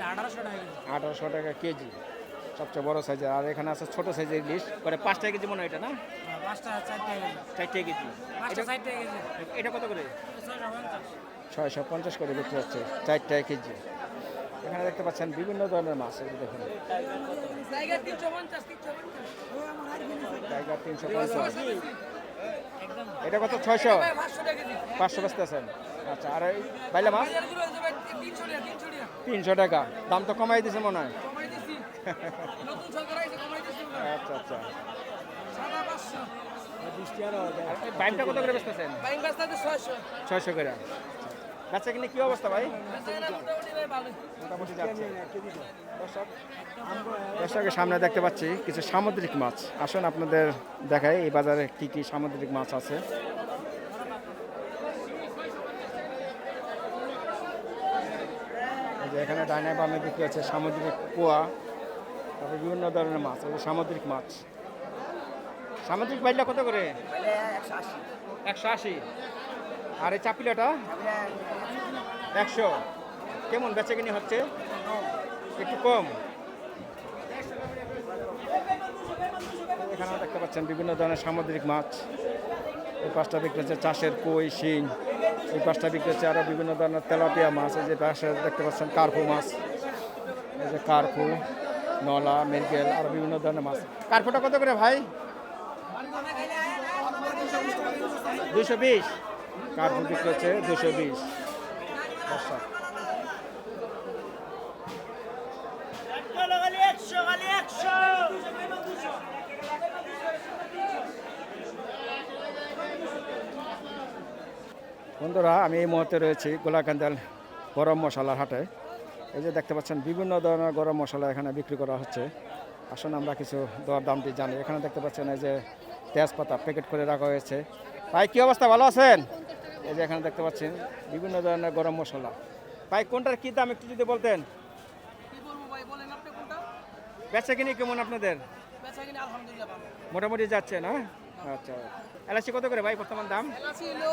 1800 টাকা। 1800 টাকা কেজি সবচেয়ে বড় সাইজের। আর এখানে আছে ছোট সাইজের ইলিশ, করে 5 টাকা কেজি মনে হয় এটা না? 5টা 4 টাকা। 4 টাকা কেজি। 5টা 4 টাকা কেজি। এটা কত করে? 650। 650 করে বিক্রি হচ্ছে 4 টাকা কেজি। এখানে দেখতে পাচ্ছেন বিভিন্ন ধরনের মাছ, এই যে দেখুন জায়গা 350 350 টাইগার 350, এটা কত 600 ভাই 500 টাকা কেজি 500 বেচতে আছেন। আচ্ছা, আর এই বাইলা মাছ 300 300 টাকা, দাম তো কমাই দিয়েছে মনে হয়। কমাই দিছি নতুন সরকার আইছে কমাই দিছি আচ্ছা আচ্ছা, সাদা 500 আর এই বাইমটা কত করে বেচতেছেন? বাইং বাস্তাতে 600 600 করে। বেচা কিনে কি অবস্থা ভাই? সেখানে মোটামুটি ভাই ভালো মোটামুটি যাচ্ছে। দর্শকের সামনে দেখতে পাচ্ছি কিছু সামুদ্রিক মাছ, আসুন আপনাদের দেখাই এই বাজারে কি কি সামুদ্রিক মাছ আছে। এই যে এখানে ডাইনে বামে বিক্রি হচ্ছে সামুদ্রিক পোয়া, তারপরে বিভিন্ন ধরনের মাছ, এই যে সামুদ্রিক মাছ। সামুদ্রিক বাইলা কত করে? 180। আর এই চাপিলাটা 100। কেমন বেচা কিনি হচ্ছে? একটু কম। এখানেও দেখতে পাচ্ছেন বিভিন্ন ধরনের সামুদ্রিক মাছ। এই পাশটা বিক্রি হচ্ছে চাষের কই, শিং। এই পাশটা বিক্রি হচ্ছে আরও বিভিন্ন ধরনের তেলাপিয়া মাছ। এই যে পাশে দেখতে পাচ্ছেন কার্পু মাছ, এই যে কার্পু, নলা, মৃগেল, আরও বিভিন্ন ধরনের মাছ। কার্পুটা কত করে ভাই? 220। কার্পু বিক্রি হচ্ছে 220। দর্শক বন্ধুরা, আমি এই মুহূর্তে রয়েছি গোলাকান্দাল গরম মশলার হাটে। এই যে দেখতে পাচ্ছেন বিভিন্ন ধরনের গরম মশলা এখানে বিক্রি করা হচ্ছে। আসুন আমরা কিছু দর দামটি জানি। এখানে দেখতে পাচ্ছেন এই যে তেজপাতা প্যাকেট করে রাখা হয়েছে। ভাই কি অবস্থা, ভালো আছেন? এই যে এখানে দেখতে পাচ্ছেন বিভিন্ন ধরনের গরম মশলা। ভাই কোনটার কি দাম একটু যদি বলতেন। কি বলবো ভাই, বলেন আপনি কোনটা? বেচা কিনি কেমন আপনাদের? বেচা কিনা আলহামদুলিল্লাহ ভালো। মোটামুটি যাচ্ছে না? আচ্ছা, এলাচি কত করে ভাই বর্তমান দাম? এলাচি হলো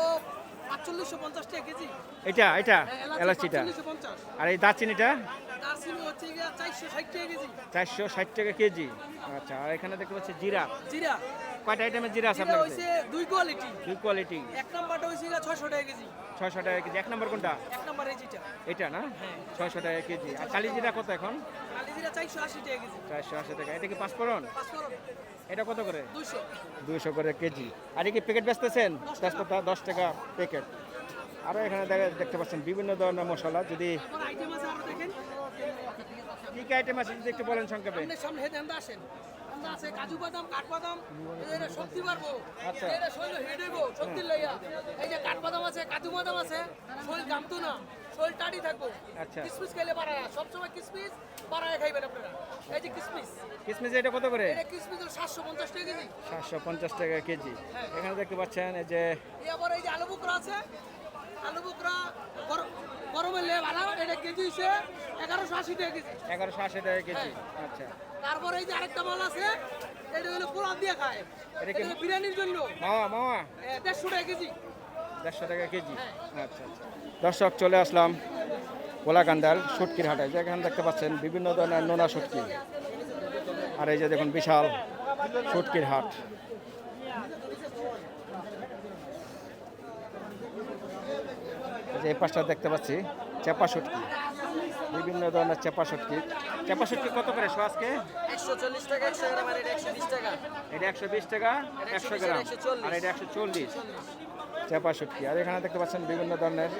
4550 টাকা কেজি। এটা এলাচি এলাচিটা। 4550। আর এই দারচিনিটা দারচিনি হচ্ছে গিয়া 460 টাকা কেজি। 460 টাকা কেজি। আচ্ছা, আর এখানে দেখতে পাচ্ছি জিরা। জিরা কয়টা আইটেমের জিরা আছে জিরা আপনার কাছে? হইছে দুই কোয়ালিটি। দুই কোয়ালিটি। এক নাম্বারটা হইছে গিয়া 600 টাকা কেজি। 600 টাকা কেজি। এক নম্বর কোনটা? এক নাম্বার এই যেটা। এটা না? হ্যাঁ। 600 টাকা কেজি। আর কালি জিরা কত এখন? কালি জিরা 480 টাকা কেজি। 480 টাকা। এটা কি পাঁচফোড়ন? পাঁচফোড়ন এটা কত করে? 200। 200 করে কেজি। আর এই কি প্যাকেট বেচতেছেন? 10 টাকা প্যাকেট। আরও এখানে দেখতে পাচ্ছেন বিভিন্ন ধরনের মশলা। যদি আবার আইটেম আছে আরো দেখেন। কি কি আইটেম আছে যদি একটু বলেন সংক্ষেপে। আপনার সামনে হেড এন্ড আসেন। আমরা আছে কাজু বাদাম, কাঠবাদাম, এটা শক্তি পারবো। আচ্ছা। এটা শরীর হেড হইবো, শক্তি লইয়া। এই যে কাঠবাদাম আছে, কাজু বাদাম আছে, শরীর গামতো না, শরীর টাড়ি থাকবো। আচ্ছা। কিসমিস খাইলে বাড়ায়, সবসময় কিসমিস বাড়ায় খাইবেন আপনারা। এই যে কিসমিস, কিসমিস এটা কত করে? এটা কিসমিস হলো 750 টাকা কেজি। 750 টাকা কেজি। এখানে দেখতে পাচ্ছেন এই যে এই আবার এই যে আলু বুকরা আছে, আলু বুকরা গরমে লে ভালো, এটা কেজি হইছে 1180 টাকা কেজি। 1180 টাকা কেজি। আচ্ছা, তারপর এই যে আরেকটা মাল আছে, এটা হলো পোলাও দিয়ে খায়, এটা এটা কি? হলো বিরিয়ানির জন্য। মামা 150 টাকা কেজি। 150 টাকা কেজি। আচ্ছা আচ্ছা। দর্শক চলে আসলাম গোলাকান্দাল শুটকির হাটে। যেখানে দেখতে পাচ্ছেন বিভিন্ন ধরনের নোনা শুটকি। আর এই যে দেখুন বিশাল শুটকির হাট। এই যে এই পাশটা দেখতে পাচ্ছি চেপা শুটকি, বিভিন্ন ধরনের চেপা শুটকি। চেপা শুটকি কত করে শো আজকে? 140 টাকা 100 গ্রাম, আর এটা 120 টাকা। এটা 120 টাকা 100 গ্রাম, আর এটা 140 চেপা শুটকি। আর এখানে দেখতে পাচ্ছেন বিভিন্ন ধরনের,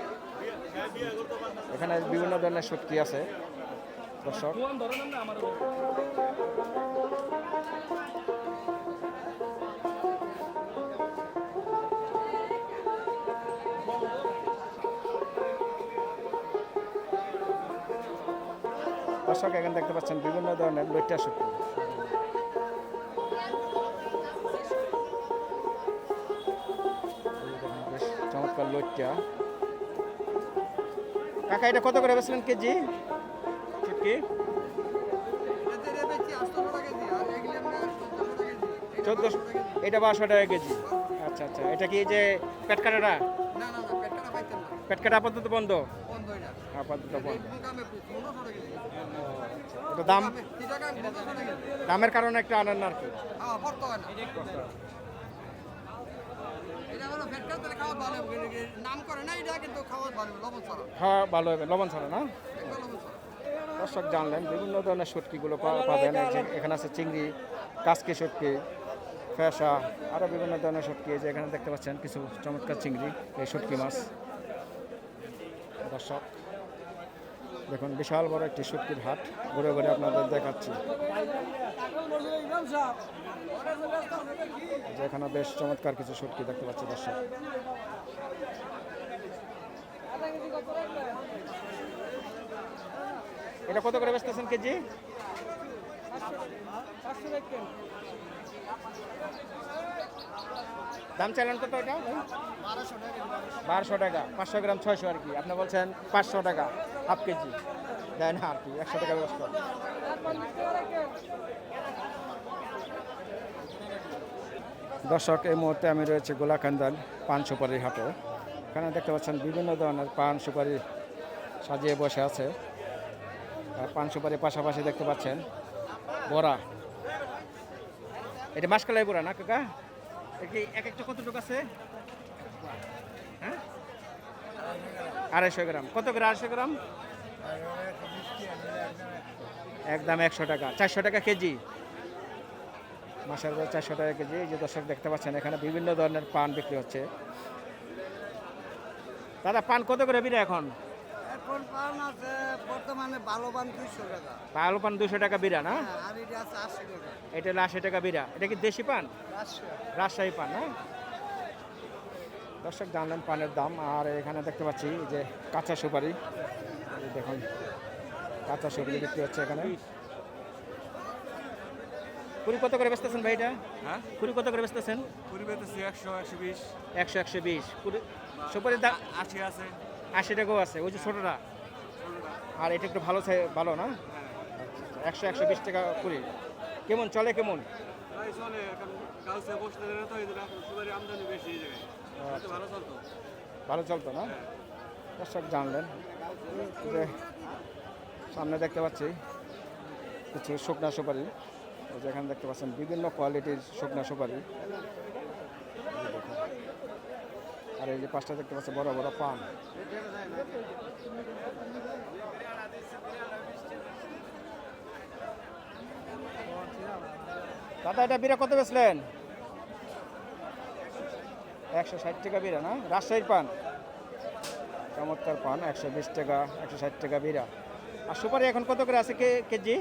এখানে বিভিন্ন ধরনের শুটকি আছে দর্শক। দর্শক এখানে দেখতে পাচ্ছেন বিভিন্ন ধরনের লইট্টা শুটকি। বেশ চমৎকার লইট্টা। কাকা এটা কত করে বেচলেন কেজি শুটকি? 1400। এটা 1200 টাকা কেজি। আচ্ছা আচ্ছা। এটা কি এই যে পেট কাটাটা? পেট কাটা আপাতত বন্ধ? আপাতত বন্ধ। এটা দাম, দামের কারণে একটু আনেন না আর কি। নাম করে না এটা, কিন্তু খাওয়া ভালো, লবণ ছাড়া। হ্যাঁ ভালো হবে, লবণ ছাড়া না? একদম লবণ ছাড়া। দর্শক জানলেন বিভিন্ন ধরনের শুটকিগুলো পাবেন। এই যে এখানে আছে চিংড়ি, কাসকি শুটকি, ফ্যাসা, আরও বিভিন্ন ধরনের শুটকি। এই যে এখানে দেখতে পাচ্ছেন কিছু চমৎকার চিংড়ি, এই শুটকি মাছ। দর্শক দেখুন বিশাল বড় একটি শুটকির হাট, ঘুরে ঘুরে আপনাদের দেখাচ্ছি। যেখানে বেশ চমৎকার কিছু শুটকি দেখতে পাচ্ছি দর্শক। এটা কত করে বেচতেছেন কেজি? দাম চাইলেন কত এটা? 1200 টাকা, 500 গ্রাম 600 আর কি। আপনি বলছেন 500 টাকা হাফ কেজি, দেয় না আর কি, 100 টাকা ব্যবস্থা। দর্শক এই মুহূর্তে আমি রয়েছে গোলাকান্দাল পান সুপারির হাটে। এখানে দেখতে পাচ্ছেন বিভিন্ন ধরনের পান সুপারি সাজিয়ে বসে আছে। আর পান সুপারির পাশাপাশি দেখতে পাচ্ছেন বড়া। এটা মাসকালাই বড়া না কাকা? এটি এক একটা কতটুকু আছে? হ্যাঁ, 250 গ্রাম। কত করে 250 গ্রাম? একদম 100 টাকা, 400 টাকা কেজি। মাসের পর 400 টাকা কেজি। এই যে দর্শক দেখতে পাচ্ছেন এখানে বিভিন্ন ধরনের পান বিক্রি হচ্ছে। দাদা পান কত করে বিড়া এখন? এখন পান আছে বর্তমানে ভালো পান 200 টাকা, ভালো পান 200 টাকা বিড়া না? আর এটা আছে 80 টাকা। এটা হলো 80 টাকা বিড়া। এটা কি দেশি পান? রাজশাহী পান না? দর্শক জানলেন পানের দাম। আর এখানে দেখতে পাচ্ছি যে কাঁচা সুপারি, এই দেখুন কাঁচা সুপারি বিক্রি হচ্ছে এখানে। কুড়ি কত করে বেচতেছেন ভাই এটা? হ্যাঁ, কুড়ি কত করে বেচতেছেন? কুড়ি পেতেছি 100, 120, 100, 120। কুড়ি সুপারির দাম 80 আছে। 80 টাকাও আছে, ওই যে ছোটোটা। আর এটা একটু ভালো ভালো না? 100, 120 টাকা কুড়ি। কেমন চলে কেমন? তাই চলে, এখন কাউকে বসতে দেয় না তো, এই জন্য এখন সুপারি আমদানি বেশি এই জায়গায়। তো ভালো চলতো। ভালো চলতো না? দর্শক জানলেন যে সামনে দেখতে পাচ্ছি কিছু শুকনা সুপারি। এই যে এখানে দেখতে পাচ্ছেন বিভিন্ন কোয়ালিটির শুকনা সুপারি। এই যে দেখুন। আর এই যে পাশটা দেখতে পাচ্ছেন বড় বড় পান। দাদা এটা বিড়া কত বেচলেন? 160 টাকা বিড়া না? রাজশাহীর পান, চমৎকার পান। 120 টাকা, 160 টাকা বিড়া। আর সুপারি এখন কত করে আছে কেজি?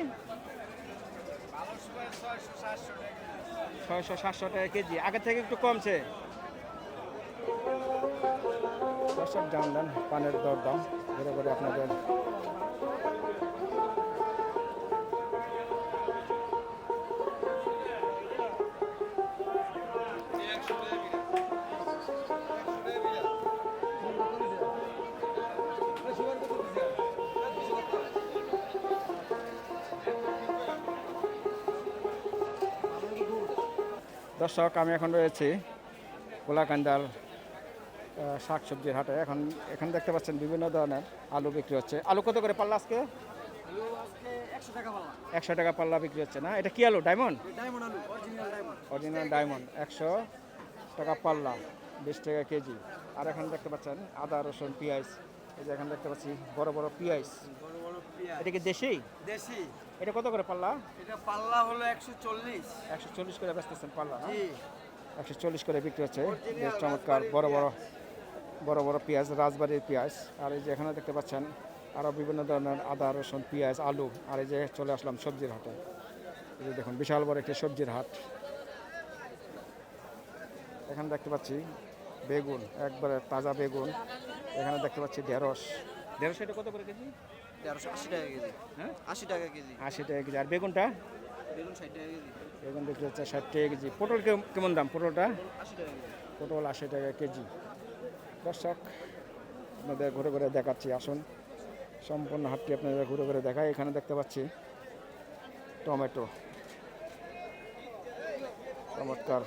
600, 700 টাকা কেজি। আগের থেকে একটু কমছে। দর্শক জানলেন পানের দরদাম, ঘুরে ঘুরে আপনাদের দর্শক আমি এখন রয়েছি গোলাকান্দাল শাকসবজির হাটে। এখানে দেখতে পাচ্ছেন বিভিন্ন ধরনের আলু বিক্রি হচ্ছে। আলু কত করে পাল্লা আজকে? 100 টাকা পাল্লা বিক্রি হচ্ছে না? এটা কি আলু? ডায়মন্ড? Original diamond. 100 টাকা পাল্লা, 20 টাকা কেজি। আর এখানে দেখতে পাচ্ছেন আদা রসুন পেঁয়াজ। এই যে এখানে দেখতে পাচ্ছি বড় বড় পেঁয়াজ। এটা কি দেশি? দেশি। এটা কত করে পাল্লা? এটা পাল্লা হলো 140। 140 করে বেচতেছেন পাল্লা না? 140 করে বিক্রি হচ্ছে। বেশ চমৎকার বড় বড় পেঁয়াজ, রাজবাড়ির পেঁয়াজ। আর এই যে এখানে দেখতে পাচ্ছেন আরও বিভিন্ন ধরনের আদা রসুন পেঁয়াজ আলু। আর এই যে চলে আসলাম সবজির হাটে। এই যে দেখুন বিশাল বড় একটি সবজির হাট। এখানে দেখতে পাচ্ছি বেগুন, একবারে তাজা বেগুন। এখানে দেখতে পাচ্ছি ঢেঁড়স। ঢেঁড়স এটা কত করে কেজি? 180 টাকা কেজি। হ্যাঁ, 80 টাকা কেজি। 80 টাকা কেজি। আর বেগুনটা? বেগুন 60 টাকা কেজি। বেগুন বিক্রি হচ্ছে 60 টাকা কেজি। পটল কেমন দাম পটলটা? 80 টাকা কেজি। পটল 80 টাকা কেজি। দর্শক আপনাদের ঘুরে ঘুরে দেখাচ্ছি, আসুন সম্পূর্ণ হাটটি আপনাদের ঘুরে ঘুরে দেখায়। এখানে দেখতে পাচ্ছি টমেটো, চমৎকার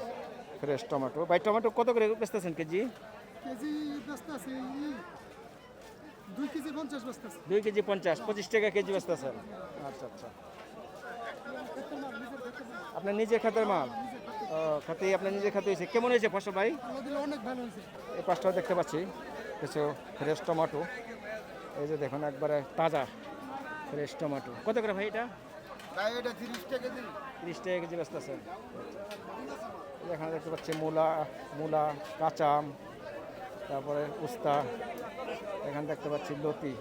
ফ্রেশ টমেটো। ভাই টমেটো কত করে বেচতেছেন কেজি? কেজি বস্তা আছে 2 কেজি 50 বস্তা আছে। 2 কেজি 50, 25 টাকা কেজি বেচতেছেন। আচ্ছা আচ্ছা, আপনার নিজের খাতের মাল? খাতে আপনার নিজের খাতে হয়েছে। কেমন হয়েছে ফসল ভাই? আলহামদুলিল্লাহ অনেক ভালো হয়েছে। এই পাশটাও দেখতে পাচ্ছি কিছু ফ্রেশ টমেটো। এই যে দেখুন একবারে তাজা ফ্রেশ টমেটো কত করে ভাই এটা? ভাই এটা 30 টাকা দিন। 30 টাকা কেজি ব্যস্ত আছে। এখানে দেখতে পাচ্ছি মূলা কাঁচা আম, তারপরে উস্তা, এখানে দেখতে পাচ্ছি লতি,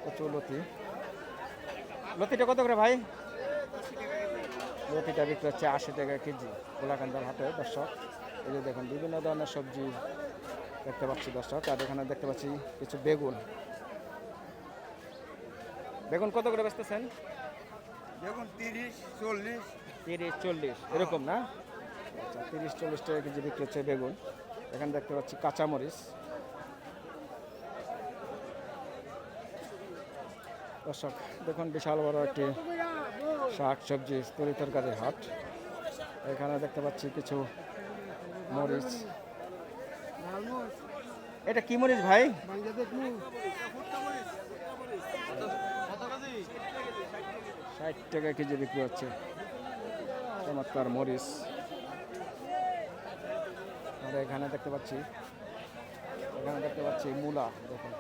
প্রচুর লতিটা কত করে ভাই? লতিটা বিক্রি হচ্ছে 80 টাকা কেজি গোলাকান্দার হাটে দর্শক। এই যে দেখুন বিভিন্ন ধরনের সবজি দেখতে পাচ্ছি দর্শক। আর এখানে দেখতে পাচ্ছি কিছু বেগুন কত করে বেচতেছেন? দেখুন 30 40 30-40 এরকম না? আচ্ছা 30-40 টাকা কেজি বিক্রি হচ্ছে বেগুন। এখানে দেখতে পাচ্ছি কাঁচামরিচ। দর্শক দেখুন বিশাল বড় একটি শাক সবজি তরি তরকারির হাট। এখানে দেখতে পাচ্ছি কিছু মরিচ। এটা কি মরিচ ভাই? 60 টাকা কেজি বিক্রি হচ্ছে চমৎকার মরিচ। আর এখানে দেখতে পাচ্ছি মূলা। দেখুন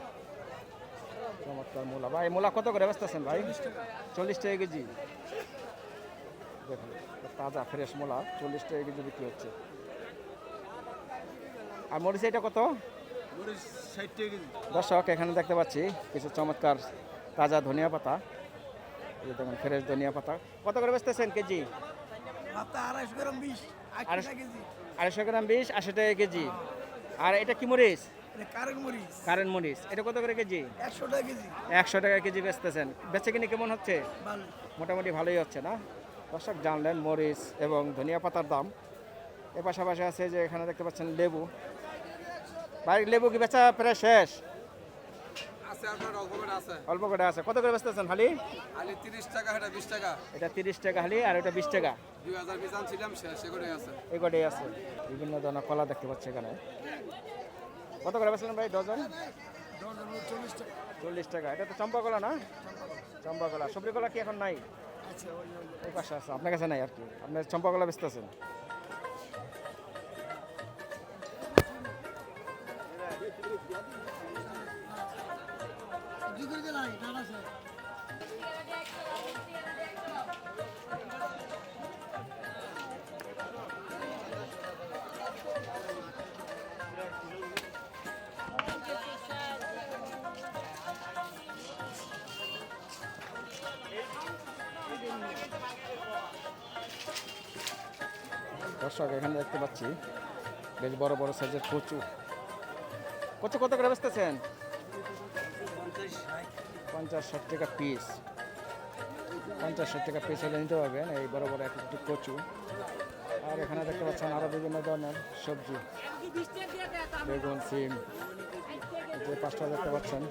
চমৎকার মূলা। ভাই মূলা কত করে বেচতেছেন ভাই? 40 টাকা কেজি। দেখুন তাজা ফ্রেশ মূলা 40 টাকা কেজি বিক্রি হচ্ছে। আর মরিচ এটা কত? 60 টাকা কেজি। দর্শক এখানে দেখতে পাচ্ছি কিছু চমৎকার তাজা ধনিয়া পাতা। এই দেখুন ফ্রেশ ধনিয়া পাতা কত করে বেচতেছেন কেজি? 250 গ্রাম 20 80 টাকা কেজি। 250 গ্রাম 20 80 টাকা কেজি। আর এটা কি মরিচ? এটা মরিচ কারেন্ট মরিচ। এটা কত করে কেজি? 100 টাকা কেজি। 100 টাকা কেজি বেচতেছেন। বেচে কিনে কেমন হচ্ছে? ভালো। মোটামুটি ভালোই হচ্ছে না? দর্শক জানলেন মরিচ এবং ধনিয়া পাতার দাম। এর পাশাপাশি আছে যে এখানে দেখতে পাচ্ছেন লেবু। ভাই লেবু কি বেচা প্রায় শেষ? আছে আপনার অল্প করে আছে। অল্প করে আছে। কত করে বেচতেছেন হালি? আলি 30 টাকা, এটা 20 টাকা। এটা 30 টাকা হালি আর এটা 20 টাকা। 2020 আনছিলাম, সে করে আছে। এই কটাই আছে। বিভিন্ন ধরনের কলা দেখতে পাচ্ছি এখানে। কত করে বেচলেন ভাই ডজন? 40 টাকা। এটা তো চম্পা কলা না? চম্পা কলা। সবরি কলা কি এখন নাই? ওই পাশে আছে, আপনার কাছে নাই আর কি। আপনার চম্পা কলা বেচতেছেন। দর্শক এখানে দেখতে পাচ্ছি বেশ বড় বড় সাইজের কচু। কচু কত করে বেচতেছেন? 50-60 টাকা পিস। 50-60 টাকা পিস হলে নিতে পারবেন এই বড় বড় একটি কচু। আর এখানে দেখতে পাচ্ছেন আরো বিভিন্ন ধরনের সবজি, বেগুন, সিম। যে পাঁচটা দেখতে পাচ্ছেন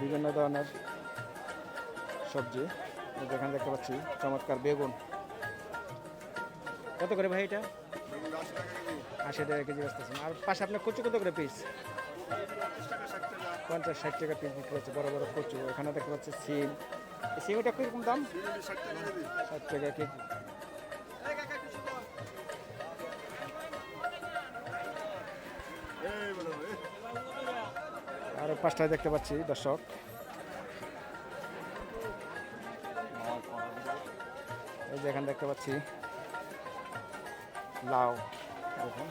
বিভিন্ন ধরনের সবজি। যেখানে দেখতে পাচ্ছি চমৎকার বেগুন। কত করে ভাই এটা? 80 টাকা কেজি বেচতেছেন। আর পাশে আপনার কচু কত করে পিস? 50-60 টাকা পিস বিক্রি হচ্ছে বড় বড় কচু। এখানে দেখতে পাচ্ছি সিম। সিম এটা কিরকম দাম? 60 টাকা কেজি। আর পাঁচটায় দেখতে পাচ্ছি দর্শক এই যে এখানে দেখতে পাচ্ছি লাউ। দেখুন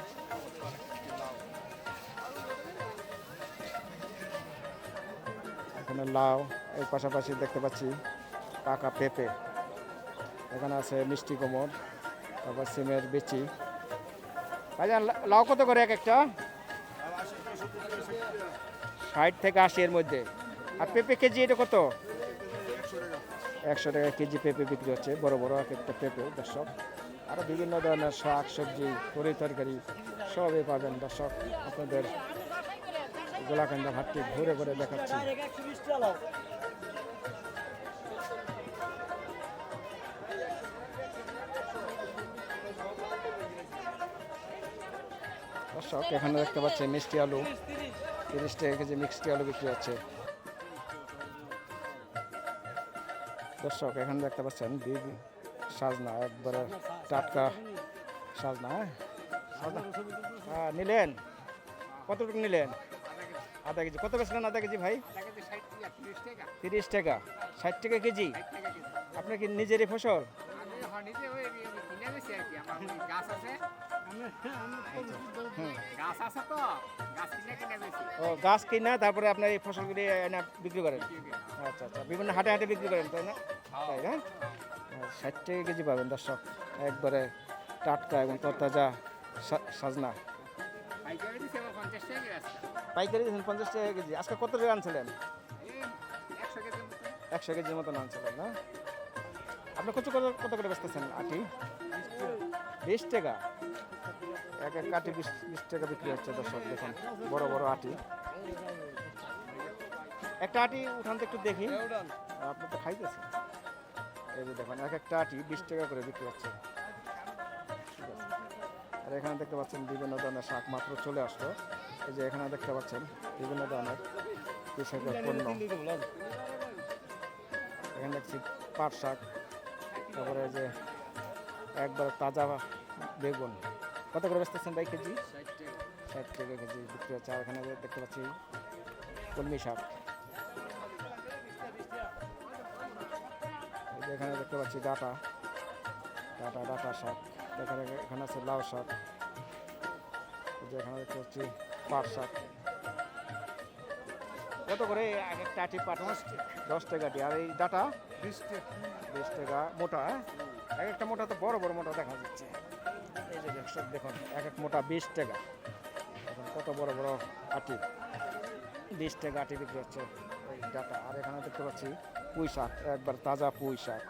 এখানে লাউ। এর পাশাপাশি দেখতে পাচ্ছি পাকা পেঁপে। এখানে আছে মিষ্টি কুমড়, তারপর সিমের বিচি। ভাইজান লাউ কত করে এক একটা? 60 থেকে 80 এর মধ্যে। আর পেঁপে কেজি এটা কত? 100 টাকা কেজি পেঁপে বিক্রি হচ্ছে, বড় বড় এক একটা পেঁপে দর্শক। আরও বিভিন্ন ধরনের শাক সবজি তরি তরকারি সবই পাবেন দর্শক। আপনাদের গোলাকান্দা হাটটি ঘুরে ঘুরে দেখাচ্ছি। দর্শক এখানে দেখতে পাচ্ছি মিষ্টি আলু 30 টাকা কেজি মিষ্টি আলু বিক্রি হচ্ছে। দর্শক এখানে দেখতে পাচ্ছেন সাজনা, একবারে টাটকা সাজনা। হ্যাঁ নিলেন? কতটুকু নিলেন? আধা কেজি কত বেচলেন আধা কেজি ভাই? 30 টাকা। 60 টাকা কেজি। আপনার কি নিজেরই ফসল? ও গাছ কিনা তারপরে আপনার এই ফসলগুলি এনে বিক্রি করেন? আচ্ছা আচ্ছা, বিভিন্ন হাটে হাটে বিক্রি করেন তাই না? তাই না? 60 টাকা কেজি পাবেন দর্শক, একবারে টাটকা এবং তরতাজা সাজনা। পাইকারি দিয়েছেন 50 টাকা কেজি। আজকে কত টাকা আনছিলেন? 100 কেজির মতন আনছিলেন না? আপনি কত করে বেচতেছেন আটি? 20 টাকা। এক এক আটি 20 টাকা বিক্রি হচ্ছে দর্শক, দেখুন বড় বড় আটি। একটা আটি উঠান তো একটু দেখি, আপনি তো খাইতেছেন। এই যে দেখুন এক একটা আটি 20 টাকা করে বিক্রি হচ্ছে। ঠিক আছে। আর এখানে দেখতে পাচ্ছেন বিভিন্ন ধরনের শাক মাত্র চলে আসলো। এই যে এখানে দেখতে পাচ্ছেন বিভিন্ন ধরনের কৃষকের পণ্য। এখানে দেখছি পাট শাক, তারপরে যে একবার তাজা বেগুন। কত করে বেচতেছেন ভাই কেজি? 60 টাকা কেজি বিক্রি হচ্ছে। আর এখানে দেখতে পাচ্ছি কলমি শাক। এখানে দেখতে পাচ্ছি ডাটা শাক। এখানে আছে লাউ শাক। এখানে দেখতে পাচ্ছি পাট শাক। কত করে এক একটা আটি পাট? 10 টাকা। আর এই ডাটা 20 টাকা মোটা। এক একটা মোটা তো বড় বড় মোটা দেখা যাচ্ছে। এই যে দেখুন এক এক মোটা 20 টাকা। এখন কত বড় বড় আটি, 20 টাকা আটি বিক্রি হচ্ছে এই ডাটা। আর এখানে দেখতে পাচ্ছি পুঁই শাক, একবার তাজা পুঁই শাক।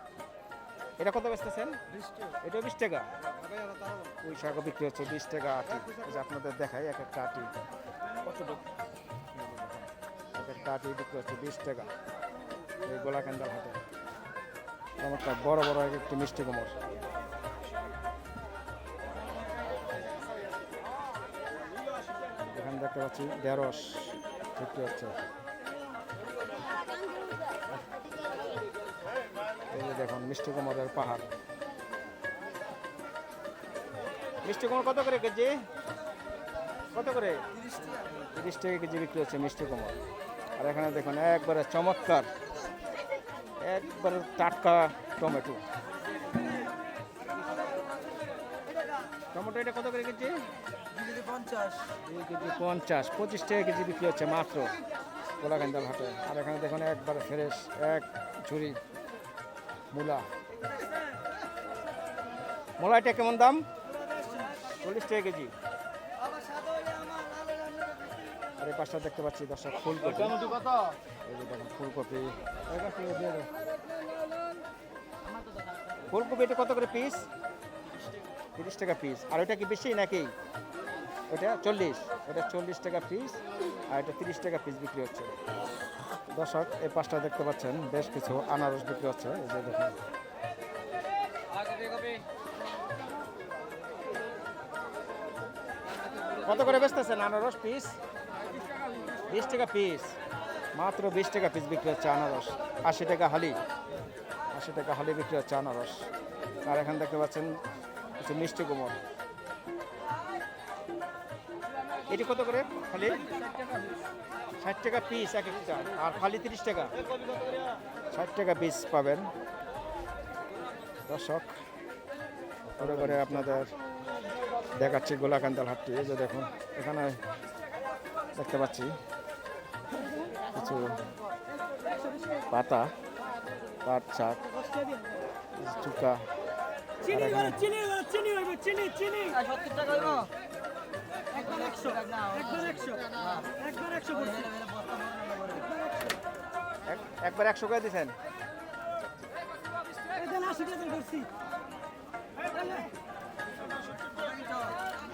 এটা কত বেচতেছেন? এটা 20 টাকা। পুঁই শাকও বিক্রি হচ্ছে 20 টাকা আটি। এই যে আপনাদের দেখাই এক একটা আটি কতটুকু। এক একটা আটি বিক্রি হচ্ছে 20 টাকা এই গোলাকান্দাল হাটে। চমৎকার বড় বড় এক একটি মিষ্টি কুমড়। এখানে দেখতে পাচ্ছি ঢেঁড়স বিক্রি হচ্ছে। এই যে দেখুন মিষ্টি কুমড়ের পাহাড়। মিষ্টি কুমড় কত করে কেজি? কত করে? 30 টাকা কেজি বিক্রি হচ্ছে মিষ্টি কুমড়। আর এখানে দেখুন একবারে চমৎকার একবারে টাটকা টমেটো। টমেটো এটা কত করে কেজি? 50। 2 কেজি 50। 25 টাকা কেজি বিক্রি হচ্ছে মাত্র গোলাকান্দাল হাটে। আর এখানে দেখুন একবারে ফ্রেশ এক ঝুড়ি মূলা। মূলা এটা কেমন দাম? 40 টাকা কেজি। আর এই পাশটা দেখতে পাচ্ছি দর্শক ফুলকপি। এই যে দেখুন ফুলকপি। ফুলকপি এটা কত করে পিস? 30 টাকা পিস। আর ওটা কি বেশি নাকি? ওটা 40। ওটা 40 টাকা পিস আর এটা 30 টাকা পিস বিক্রি হচ্ছে। দর্শক এই পাশটা দেখতে পাচ্ছেন বেশ কিছু আনারস বিক্রি হচ্ছে। এই যে দেখুন কত করে বেচতেছেন আনারস পিস? 20 টাকা পিস। মাত্র 20 টাকা পিস বিক্রি হচ্ছে আনারস। 80 টাকা হালি। 80 টাকা হালি বিক্রি হচ্ছে আনারস। আর এখানে দেখতে পাচ্ছেন কিছু মিষ্টি কুমড়। এটি কত করে খালি? 60 টাকা পিস এক একটা। আর খালি 30 টাকা। 60 টাকা পিস পাবেন দর্শক। করে করে আপনাদের দেখাচ্ছি গোলাকান্দাল হাটটি। এই যে দেখুন এখানে দেখতে পাচ্ছি কিছু পাতা, পাট শাক, চুকা। একবার 100 করে দিচ্ছেন।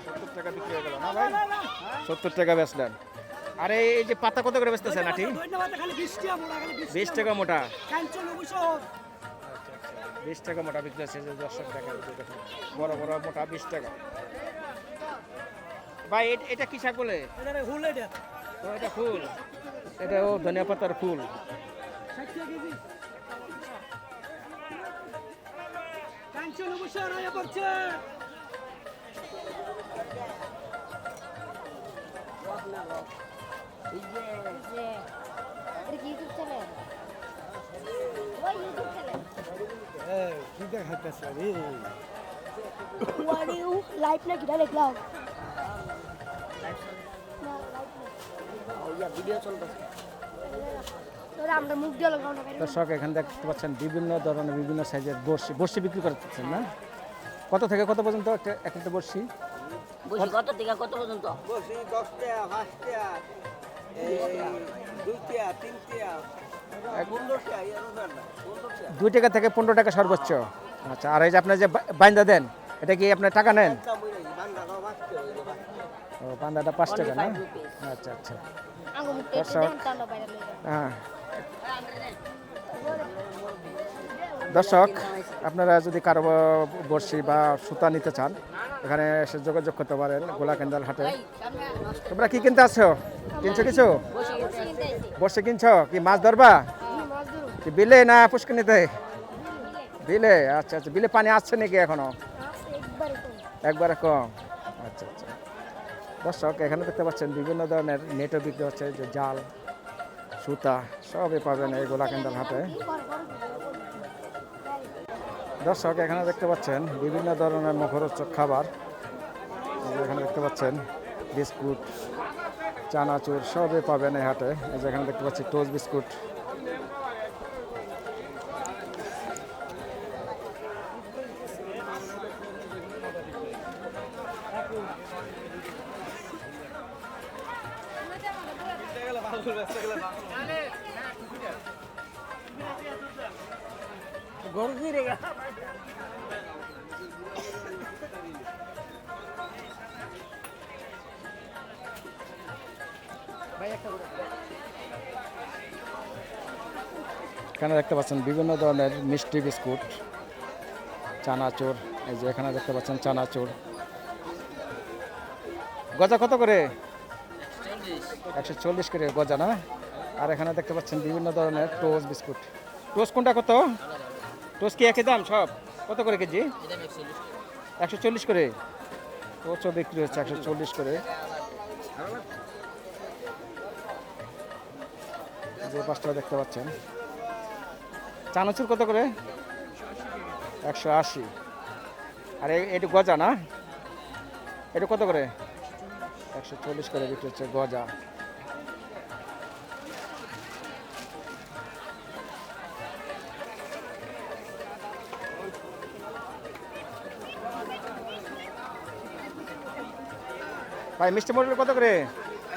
70 টাকা বিক্রি হয়ে গেল না ভাই? 70 টাকা বেচলেন। আরে এই যে পাতা কত করে বেচতেছেন আটি? 20 টাকা মোটা। 20 টাকা মোটা বিক্রি হচ্ছে। যে দর্শক দেখেন বড় বড় মোটা 20 টাকা। ভাই এটা কি শাক বলে? ও এটা ফুল। এটা ও ধনিয়া পাতার ফুল। এই যে ইউটিউব চ্যানেল ওই ইউটিউব চ্যানেল কি দেখাইতেছ রে ওয়ারি ইউ লাইভ নাকি ডাইরেক্ট লাভ ভিডিও চলতেছে তোরা আমরা মুখ দিয়ে লাগাও না দর্শক এখানে দেখতে পাচ্ছেন বিভিন্ন ধরনের বিভিন্ন সাইজের বড়শি বড়শি বিক্রি করতেছেন না? কত থেকে কত পর্যন্ত একটা বড়শি? বসি কত থেকে কত পর্যন্ত? বসি 10 টাকা 5 টাকা 2 টাকা 3 টাকা 15 টাকা এরকম না 15 টাকা 2 টাকা থেকে 15 টাকা সর্বোচ্চ। আচ্ছা, আর এই যে আপনার যে বাইন্দা দেন এটা কি আপনার টাকা নেন? বান্দা দাও 5 টাকা ও বান্দাটা 5 টাকা না? আচ্ছা আচ্ছা। আঙ্গো মুখ দিয়ে দেন টানো বাইরে লই হ্যাঁ দর্শক, আপনারা যদি কারো বড়শি বা সুতা নিতে চান এখানে এসে যোগাযোগ করতে পারেন গোলাকান্দাল হাটে। তোমরা কি কিনতে আসছো? কিনছো কিছু? বড়শি কিনছো? কি মাছ ধরবা? কি বিলে না পুষ্কিনিতে? বিলে। আচ্ছা আচ্ছা, বিলে পানি আসছে নাকি এখনো? একবারে কম। আচ্ছা আচ্ছা। দর্শক এখানে দেখতে পাচ্ছেন বিভিন্ন ধরনের নেটও বিক্রি হচ্ছে, যে জাল, সুতা সবই পাবেন এই গোলাকান্দাল হাটে। দর্শক এখানে দেখতে পাচ্ছেন বিভিন্ন ধরনের মুখরোচক খাবার, এই যে এখানে দেখতে পাচ্ছেন বিস্কুট, চানাচুর সবই পাবেন এই হাটে। এই যে এখানে দেখতে পাচ্ছি টোস্ট বিস্কুট। এখানে দেখতে পাচ্ছেন বিভিন্ন ধরনের মিষ্টি বিস্কুট, চানাচুর। এই যে এখানে দেখতে পাচ্ছেন চানাচুর। গজা কত করে? 140 করে গজা না? আর এখানে দেখতে পাচ্ছেন বিভিন্ন ধরনের টোস্ট বিস্কুট। টোস্ট কোনটা কত? টোস্ট কি একই দাম সব? কত করে কেজি? 140 করে। টোস্টও বিক্রি হচ্ছে 140 করে। যে পাঁচটা দেখতে পাচ্ছেন। চানাচুর কত করে? 180। আর এটা গজা না? এটা কত করে? 140 করে বিক্রি হচ্ছে গজা। ভাই মিষ্টি মটর কত করে?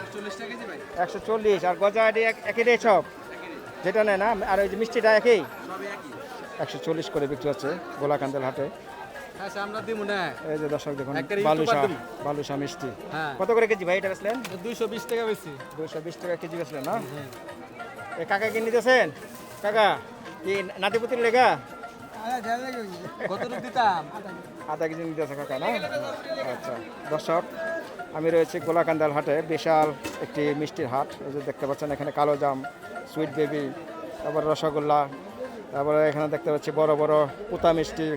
140 টাকা কেজি ভাই। 140। আর গজা একই রেট সব যেটা নেয় না? আর ওই যে মিষ্টিটা একই? সবই একই। 140 করে বিক্রি হচ্ছে গোলাকান্দাল হাটে। আচ্ছা আমরা দিব না। এই যে দর্শক দেখুন একটা বালুশা, ইউটিউবার দিন। বালুশা মিষ্টি। হ্যাঁ। কত করে কেজি ভাই এটা বেচলেন? 220 টাকা বেশি। 220 টাকা কেজি বেচলেন না? এই কাকা কি নিতেছেন? কাকা কি নাতিপুতির লেগা? কত দিতাম? আধা কেজি নিতেছে কাকা না? আচ্ছা দর্শক, আমি রয়েছি গোলাকান্দাল হাটে। বিশাল একটি মিষ্টির হাট। এই যে দেখতে পাচ্ছেন এখানে কালো জাম, সুইট বেবি, তারপরে রসগোল্লা, তারপরে এখানে দেখতে পাচ্ছি বড় বড় পুতা মিষ্টি,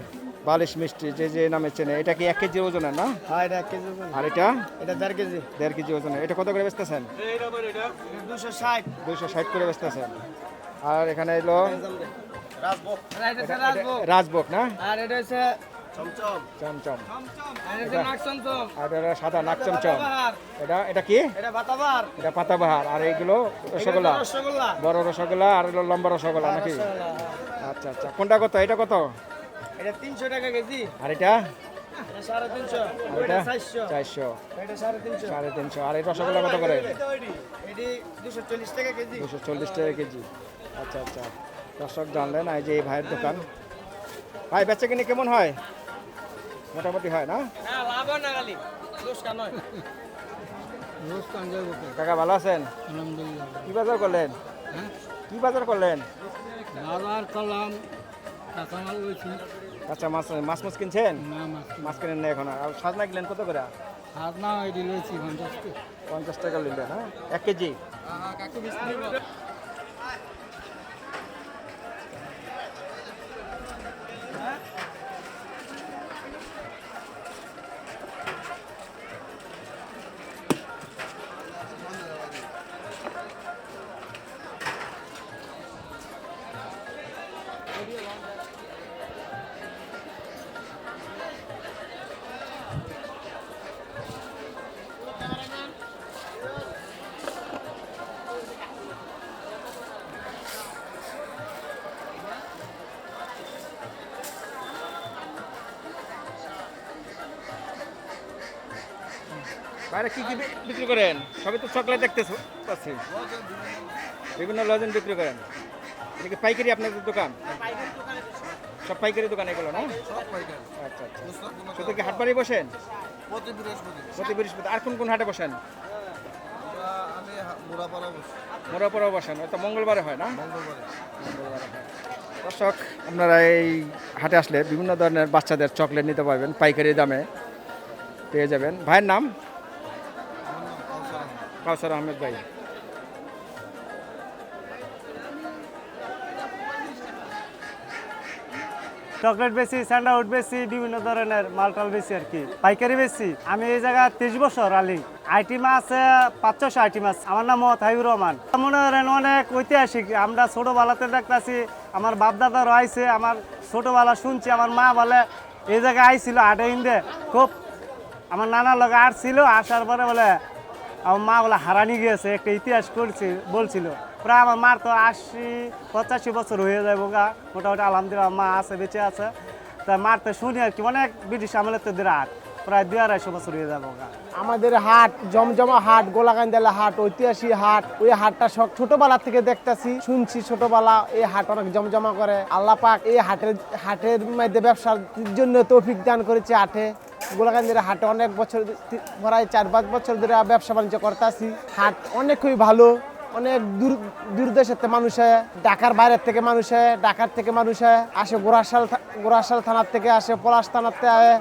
বালিশ মিষ্টি, যে যে নামে চেনে। এটা কি 1 কেজি ওজনের না? হ্যাঁ এটা 1 কেজি ওজন। আর এটা? এটা 1.5 কেজি। 1.5 কেজি ওজনের। এটা কত করে বেচতেছেন? এইটা বড় এটা 260। 260 করে বেচতেছেন। আর এখানে এলো রাজভোগ। এটা এটা রাজভোগ না? আর এটা হচ্ছে চমচম। চমচম। আর এটা নাক চমচম। আর এটা সাদা নাক চমচম। এটা কি? এটা বাতাবার। এটা পাতাবাহার। আর এইগুলো রসগোল্লা? রসগোল্লা। বড় রসগোল্লা আর হলো লম্বা রসগোল্লা নাকি? আচ্ছা আচ্ছা। কোনটা কত? এটা কত? এটা 300 টাকা কেজি। আর এটা? এটা 350। আর এটা এটা 400। 400। এটা 350। 350। আর এই রসগোল্লা কত করে? এটি 240 টাকা কেজি। 240 টাকা কেজি। আচ্ছা আচ্ছা। দর্শক জানলেন এই যে এই ভাইয়ের দোকান। ভাই বেচা কিনে কেমন হয়? মোটামুটি হয় না? হ্যাঁ লাভ না খালি লোকসান নয়। কাকা ভালো আছেন? আলহামদুলিল্লাহ। কি বাজার করলেন? কি বাজার করলেন? বাজার করলাম কাঁচামাল লইছি। আচ্ছা মাছ মাছ মাছ কিনছেন? না মাছ মাছ কিনেন না এখন? আর সাজনা কিনলেন কত করে? হাত না এটি লইছি 50 টাকা। 50 টাকা নিলেন না? 1 কেজি? কাকু বিস্কুট বাইরে কি কি বিক্রি করেন? সবই তো চকলেট দেখতে পাচ্ছি, বিভিন্ন লজেন বিক্রি করেন। এটা কি পাইকারি আপনাদের দোকান? সব পাইকারি দোকান এগুলো না? আচ্ছা আচ্ছা। শুধু কি হাটবাড়ি বসেন? প্রতি বৃহস্পতি। আর কোন কোন হাটে বসেন? মোড়াপাড়াও বসেন, হয়তো মঙ্গলবারে হয় না? মঙ্গলবারে হয়। দর্শক, আপনারা এই হাটে আসলে বিভিন্ন ধরনের বাচ্চাদের চকলেট নিতে পারবেন, পাইকারি দামে পেয়ে যাবেন। ভাইয়ের নাম? কাউসার আহমেদ ভাই। চকলেট বেশি, স্যান্ডাউড বেশি, বিভিন্ন ধরনের মালটাল বেশি আর কি, পাইকারি বেশি। আমি এই জায়গায় 30 বছর আলি। আইটেম আছে 500 আইটেম আছে। আমার নাম মোহাম্মদ হাবিবুর রহমান। মনে করেন অনেক ঐতিহাসিক, আমরা ছোটবেলাতে দেখতেছি, আমার বাপ দাদারও আইছে, আমার ছোটবেলা শুনছি, আমার মা বলে এই জায়গায় আইছিল হাটে ইন্দে খুব, আমার নানার লগে আসছিল, আসার পরে বলে আমার মা বলে হারানি গিয়েছে, একটা ইতিহাস করছে বলছিল। প্রায় আমার মার তো 80-85 বছর হয়ে যাবে গা, মোটামুটি আলহামদুলিল্লাহ মা আছে, বেঁচে আছে। তা মার তো শুনি আর কি, অনেক ব্রিটিশ আমলের তো হাট, প্রায় 200-250 বছর হয়ে যাবো গা। আমাদের হাট জমজমা হাট, গোলাকান্দালা হাট, ঐতিহাসিক হাট। ওই হাটটা সব ছোটবেলা থেকে দেখতেছি, শুনছি ছোটবেলা। এই হাট অনেক জমজমা করে। আল্লাহ পাক এই হাটের মধ্যে ব্যবসার জন্য তৌফিক দান করেছে। গোলাকান্দির হাটে অনেক বছর, প্রায় 4-5 বছর ধরে ব্যবসা বাণিজ্য করতেছি। হাট অনেকই ভালো, অনেক দূর দেশের থেকে মানুষ হয়, ঢাকার বাইরের থেকে মানুষ হয়, ঢাকার থেকে মানুষ হয় আসে, গোরাশাল থানার থেকে আসে, পলাশ থানার থেকে আয়,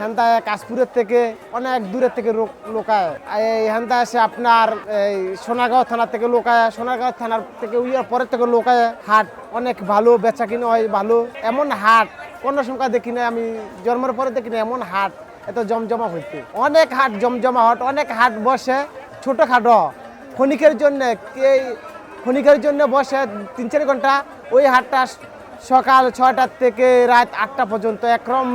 হেন্দায় কাশপুরের থেকে অনেক দূরের থেকে লোক আয়। এই হেন্দা আসে আপনার এই সোনাগাঁও থানার থেকে লোক আয়, সোনাগাঁও থানার থেকে উইয়ার পরের থেকে লোক আয়। হাট অনেক ভালো, বেচা কিনা হয় ভালো। এমন হাট কোনো সংখ্যা দেখি না, আমি জন্মের পরে দেখি না এমন হাট এত জমজমা হইতে। অনেক হাট জমজমা হাট, অনেক হাট বসে ছোটোখাটো ক্ষণিকের জন্য বসে 3-4 ঘন্টা। ওই হাটটা সকাল 6টার থেকে রাত 8টা পর্যন্ত একরকম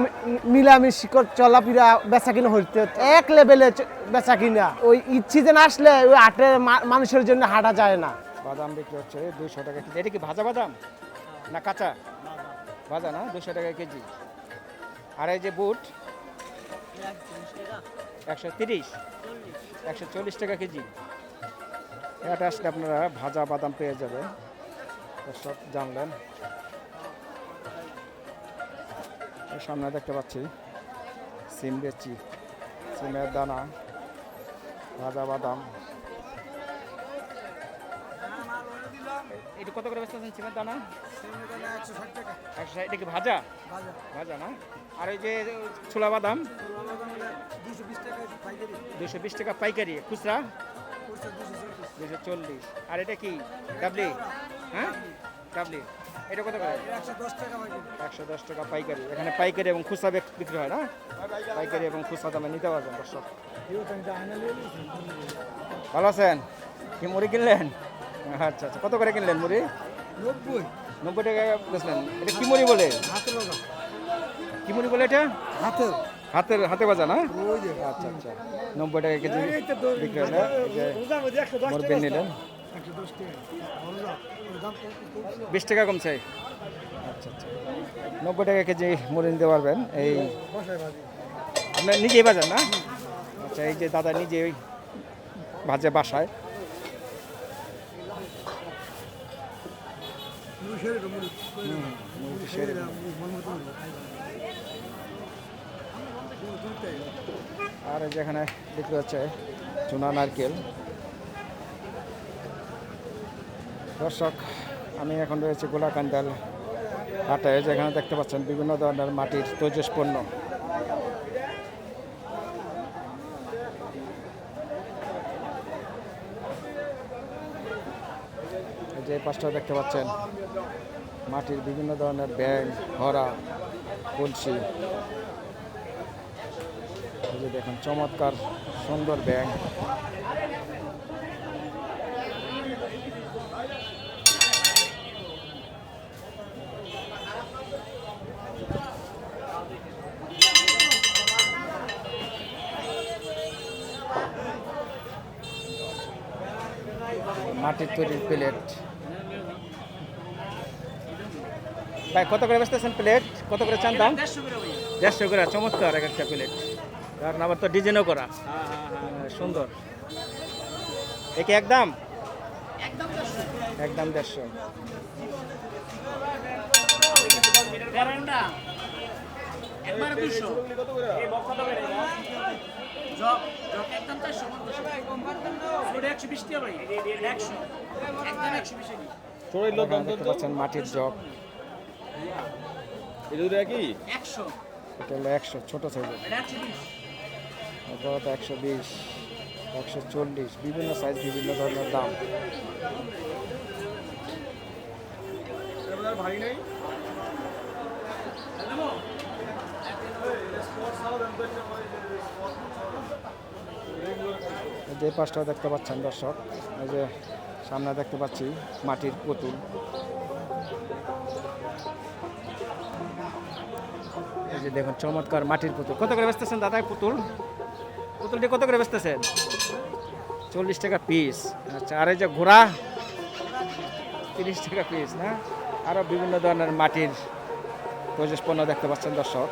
মিলামিশি চলাফেরা বেচা কিনা হইতে, এক লেভেলে বেচা কিনা। ওই সিজন আসলে ওই হাটে মানুষের জন্য হাঁটা যায় না। বাদাম বিক্রি হচ্ছে 200 টাকা কেজি। এটা কি ভাজা বাদাম না কাঁচা? ভাজা না, 200 টাকা কেজি। আর এই যে বুট 140 টাকা কেজি। এটা আসলে আপনারা ভাজা বাদাম পেয়ে যাবেন। সব জানলেন। সামনে দেখতে পাচ্ছি সিম বেচি, সিমের দানা, ভাজা বাদাম। এটা কত করে বেচতেছেন সিমের দানা? 160 টাকা। 160। এটা কি ভাজা? ভাজা না। আর এই যে ছোলা বাদাম 220 টাকা পাইকারি, খুচরা 240। আর এটা কি ডাবলি? হ্যাঁ ডাবলি। এটা কত করে? 110 টাকা পাইকারি। এখানে পাইকারি এবং খুচরা বিক্রি হয় না? পাইকারি এবং খুচরা দামে নিতে পারবেন দর্শক। ভালো আছেন? কি মুড়ি কিনলেন? আচ্ছা আচ্ছা। কত করে কিনলেন মুড়ি? 90 টাকা বেচলেন। এটা কি মুড়ি বলে? কি মুড়ি বলে এটা? হাতে ভাজা না? আচ্ছা আচ্ছা। 90 টাকা কেজি বিক্রি হলে মুরব্বি নিলেন। 20 টাকা কমছে। আচ্ছা আচ্ছা। 90 টাকা কেজি মুড়ি নিতে পারবেন। এই আপনার নিজেই বাজার না? আচ্ছা। এই যে দাদা নিজেই ভাজে বাসায়। আর যেখানে বিক্রি হচ্ছে চুনা নারকেল। দর্শক, আমি এখন রয়েছে গোলাকান্দাল হাটে, যেখানে দেখতে পাচ্ছেন বিভিন্ন ধরনের মাটির তৈজস পণ্য। যে পাশটা দেখতে পাচ্ছেন মাটির বিভিন্ন ধরনের ব্যাং, হরা, কলসি। এই যে দেখুন চমৎকার সুন্দর ব্যাং। মাটির তৈরির প্লেট। ভাই কত করে বেচতেছেন প্লেট? কত করে চান দাম? 150 করে। চমৎকার এক একটা প্লেট। কারণ আবার তো ডিজাইনও করা সুন্দর। একে একদম একদম 150। এখানে দেখতে পাচ্ছেন মাটির জগ, এটা হলো 100 ছোট সাইজের, বড়টা 120, 140, বিভিন্ন সাইজ বিভিন্ন ধরনের দাম। যে পাশটা দেখতে পাচ্ছেন দর্শক, এই যে সামনে দেখতে পাচ্ছি মাটির পুতুল। এই যে দেখুন চমৎকার মাটির পুতুল। কত করে বেচতেছেন দাদা পুতুল? পুতুলটি কত করে বেচতেছেন? 40 টাকা পিস। আচ্ছা, আর এই যে ঘোড়া 30 টাকা পিস না? আরও বিভিন্ন ধরনের মাটির প্রজেস পণ্য দেখতে পাচ্ছেন দর্শক।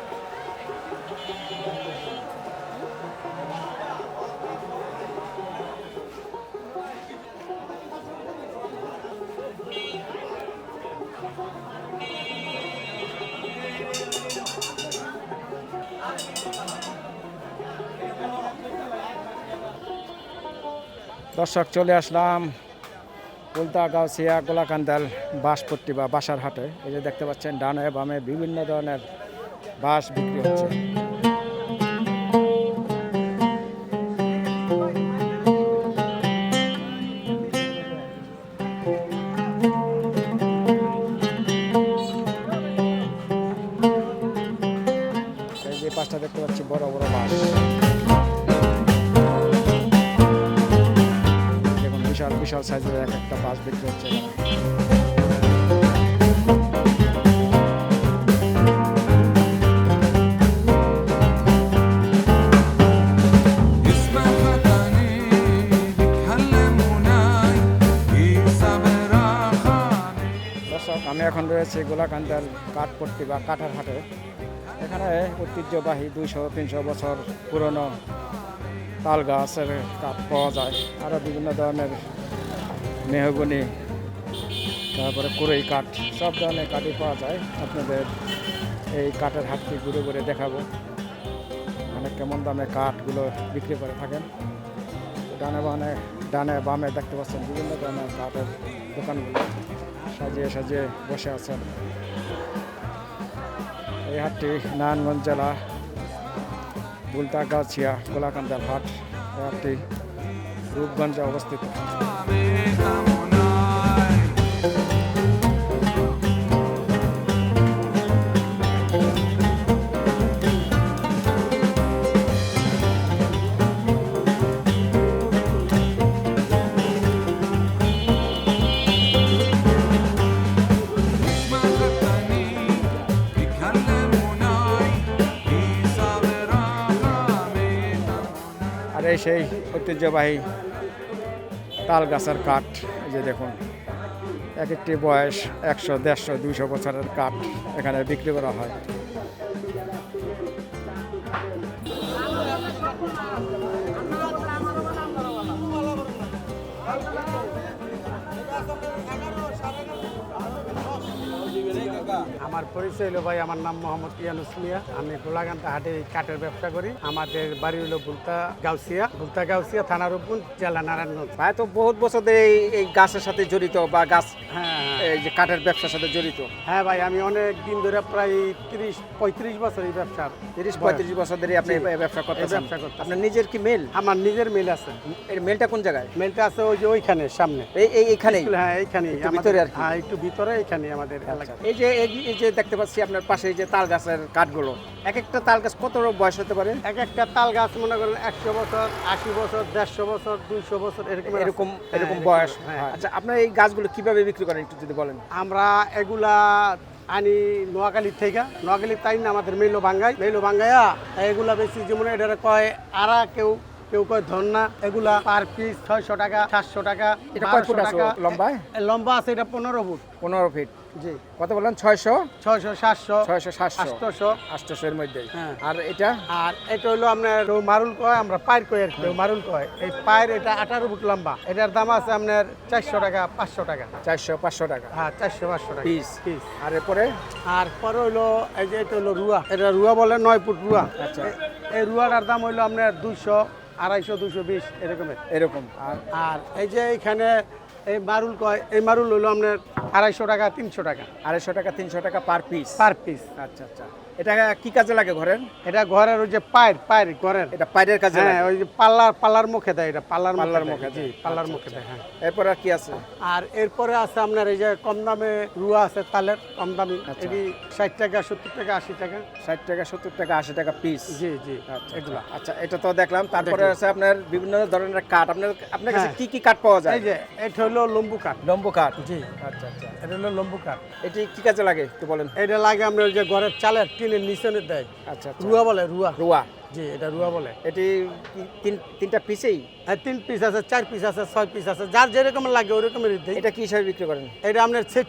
দর্শক চলে আসলাম কুলতা গাউসিয়া গোলাকান্দাল বাঁশপট্টি বা বাসার হাটে। এই যে দেখতে পাচ্ছেন ডানে বামে বিভিন্ন ধরনের বাঁশ বিক্রি হচ্ছে। এই যে পাশটা দেখতে পাচ্ছি বড় বড় বাঁশ, বিশাল বিশাল সাইজের এক একটা বাঁশ বিক্রি হচ্ছে এখানে। দর্শক আমি এখন রয়েছি গোলাকান্দাল কাঠপট্টি বা কাঠার হাটে। এখানে ঐতিহ্যবাহী 200-300 বছর পুরনো তাল গাছের কাঠ পাওয়া যায়, আরও বিভিন্ন ধরনের মেহগনি, তারপরে কুড়াই কাঠ, সব ধরনের কাঠই পাওয়া যায়। আপনাদের এই কাঠের হাটটি ঘুরে ঘুরে দেখাবো মানে কেমন দামে কাঠগুলো বিক্রি করে থাকেন। ডানে বামে দেখতে পাচ্ছেন বিভিন্ন ধরনের কাঠের দোকানগুলো সাজিয়ে সাজিয়ে বসে আছেন। এই হাটটি নারায়ণগঞ্জ জেলা কুলতা গাউসিয়া গোলাকান্দাল হাট। এই হাটটি রূপগঞ্জে অবস্থিত। আর এই সেই ঐতিহ্যবাহী তাল গাছের কাঠ। এই যে দেখুন এক একটি বয়স 100, 150, 200 বছরের কাঠ এখানে বিক্রি করা হয়। আমার পরিচয় হলো ভাই, আমার নাম মোহাম্মদ ইয়ানুস মিয়া। আমি গোলাকান্দা হাটে কাঠের ব্যবসা করি। আমাদের বাড়ি হলো বুলতা গাউসিয়া, থানা রূপগঞ্জ, জেলা নারায়ণগঞ্জ। ভাই তো বহুত বছর ধরে এই গাছের সাথে জড়িত বা গাছ হ্যাঁ এই যে কাঠের ব্যবসার সাথে জড়িত। হ্যাঁ ভাই, আমি অনেক দিন ধরে প্রায় 30-35 বছর এই ব্যবসা, 30-35 বছর ধরে আপনি এই ব্যবসা করতেছেন। ব্যবসা করতেছি। আপনার নিজের কি মিল? আমার নিজের মিল আছে। এর মিলটা কোন জায়গায়? মিলটা আছে ওই যে ওইখানে সামনে, এইখানেই? হ্যাঁ এইখানেই একটু ভিতরে আর কি? হ্যাঁ একটু ভিতরে, এইখানে আমাদের এলাকা। এই যে দেখতে পাচ্ছি আপনার পাশে এই যে তাল গাছের কাঠগুলো, এক একটা তাল গাছ কত বয়স হতে পারে? এক একটা তাল গাছ মনে করেন 100 বছর, 80 বছর, 150 বছর, 200 বছর এরকম বয়স। আচ্ছা, আপনার এই গাছগুলো কিভাবে বিক্রি করেন একটু যদি বলেন। আমরা এগুলা আনি নোয়াখালীর থেকে, নোয়াখালীর তাই না আমাদের মেলো ভাঙ্গাইয়া এগুলা বেশি, যেমন এটা কয় আরা কেউ কেউ কয় ধন্না, এগুলা পার পিস 600 টাকা, 700 টাকা, এটা কয় ফুট 1200 আছে টাকা। লম্বায়? লম্বা আছে এটা 15 ফুট। 15 ফিট। জি, কত বললেন? 600, 600, 700, 600, 700, 800। 800 এর মধ্যেই। হ্যাঁ। আর এটা আর এটা হলো আপনার কেউ মারুল কয়, আমরা পায়ের কই আর কি, কেউ মারুল কয়। এই পায়ের এটা 18 ফুট লম্বা, এটার দাম আছে আপনার 400 টাকা, 500 টাকা। 400, 500 টাকা হ্যাঁ, 400, 500 টাকা পিস। পিস। আর এরপরে আর পরে হইলো এই যে এটা হলো রুয়া, এটা রুয়া বলে 9 ফুট রুয়া। আচ্ছা। এই রুয়াটার দাম হইলো আপনার 200, 250, 220 এরকমের। এরকম। আর আর এই যে এখানে এই মারুল কয়, এই মারুল হইলো আপনার 250 টাকা, 300 টাকা 250 টাকা, 300 টাকা পার পিস। Per piece. আচ্ছা আচ্ছা। এটা কি কাজে লাগে ঘরের? এটা ঘরের ওই যে পায়ের ঘরের, এটা পাইরের কাজে হ্যাঁ, লাগে। ওই যে পাল্লার মুখে দেয়, এটা পাল্লার মুখে দেয়। জি, পাল্লার মুখে দেয়। হ্যাঁ। এরপর আর কি আছে? আর এরপরে আছে আপনার এই যে কম দামে রুয়া আছে, তালের কম দামি, আচ্ছা। এটি 60 টাকা, 70 টাকা, 80 টাকা। 60 টাকা, 70 টাকা, 80 টাকা পিস। জি জি, আচ্ছা, এগুলা। আচ্ছা, এটা তো দেখলাম। তারপরে দেখলাম। আছে আপনার বিভিন্ন ধরনের কাঠ। আপনার কাছে হ্যাঁ। কি কি কাঠ পাওয়া যায়? এই যে এটা হলো লম্বু কাঠ। লম্বু কাঠ। জি, আচ্ছা আচ্ছা। এটা হলো লম্বু কাঠ। এটি কি কাজে লাগে একটু বলেন। এটা লাগে আপনার ওই যে ঘরের চালের টিনের নিচে দেয়। আচ্ছা আচ্ছা। রুয়া বলে, রুয়া। রুয়া। জি, এটা রুয়া বলে। এটি কি তিনটা পিসেই? হ্যাঁ, 3 পিস আছে, 4 পিস আছে, 6 পিস আছে, যার যেরকম লাগে ওই রকমের দেয়। এটা কি হিসাবে বিক্রি করেন? এটা আপনার সেট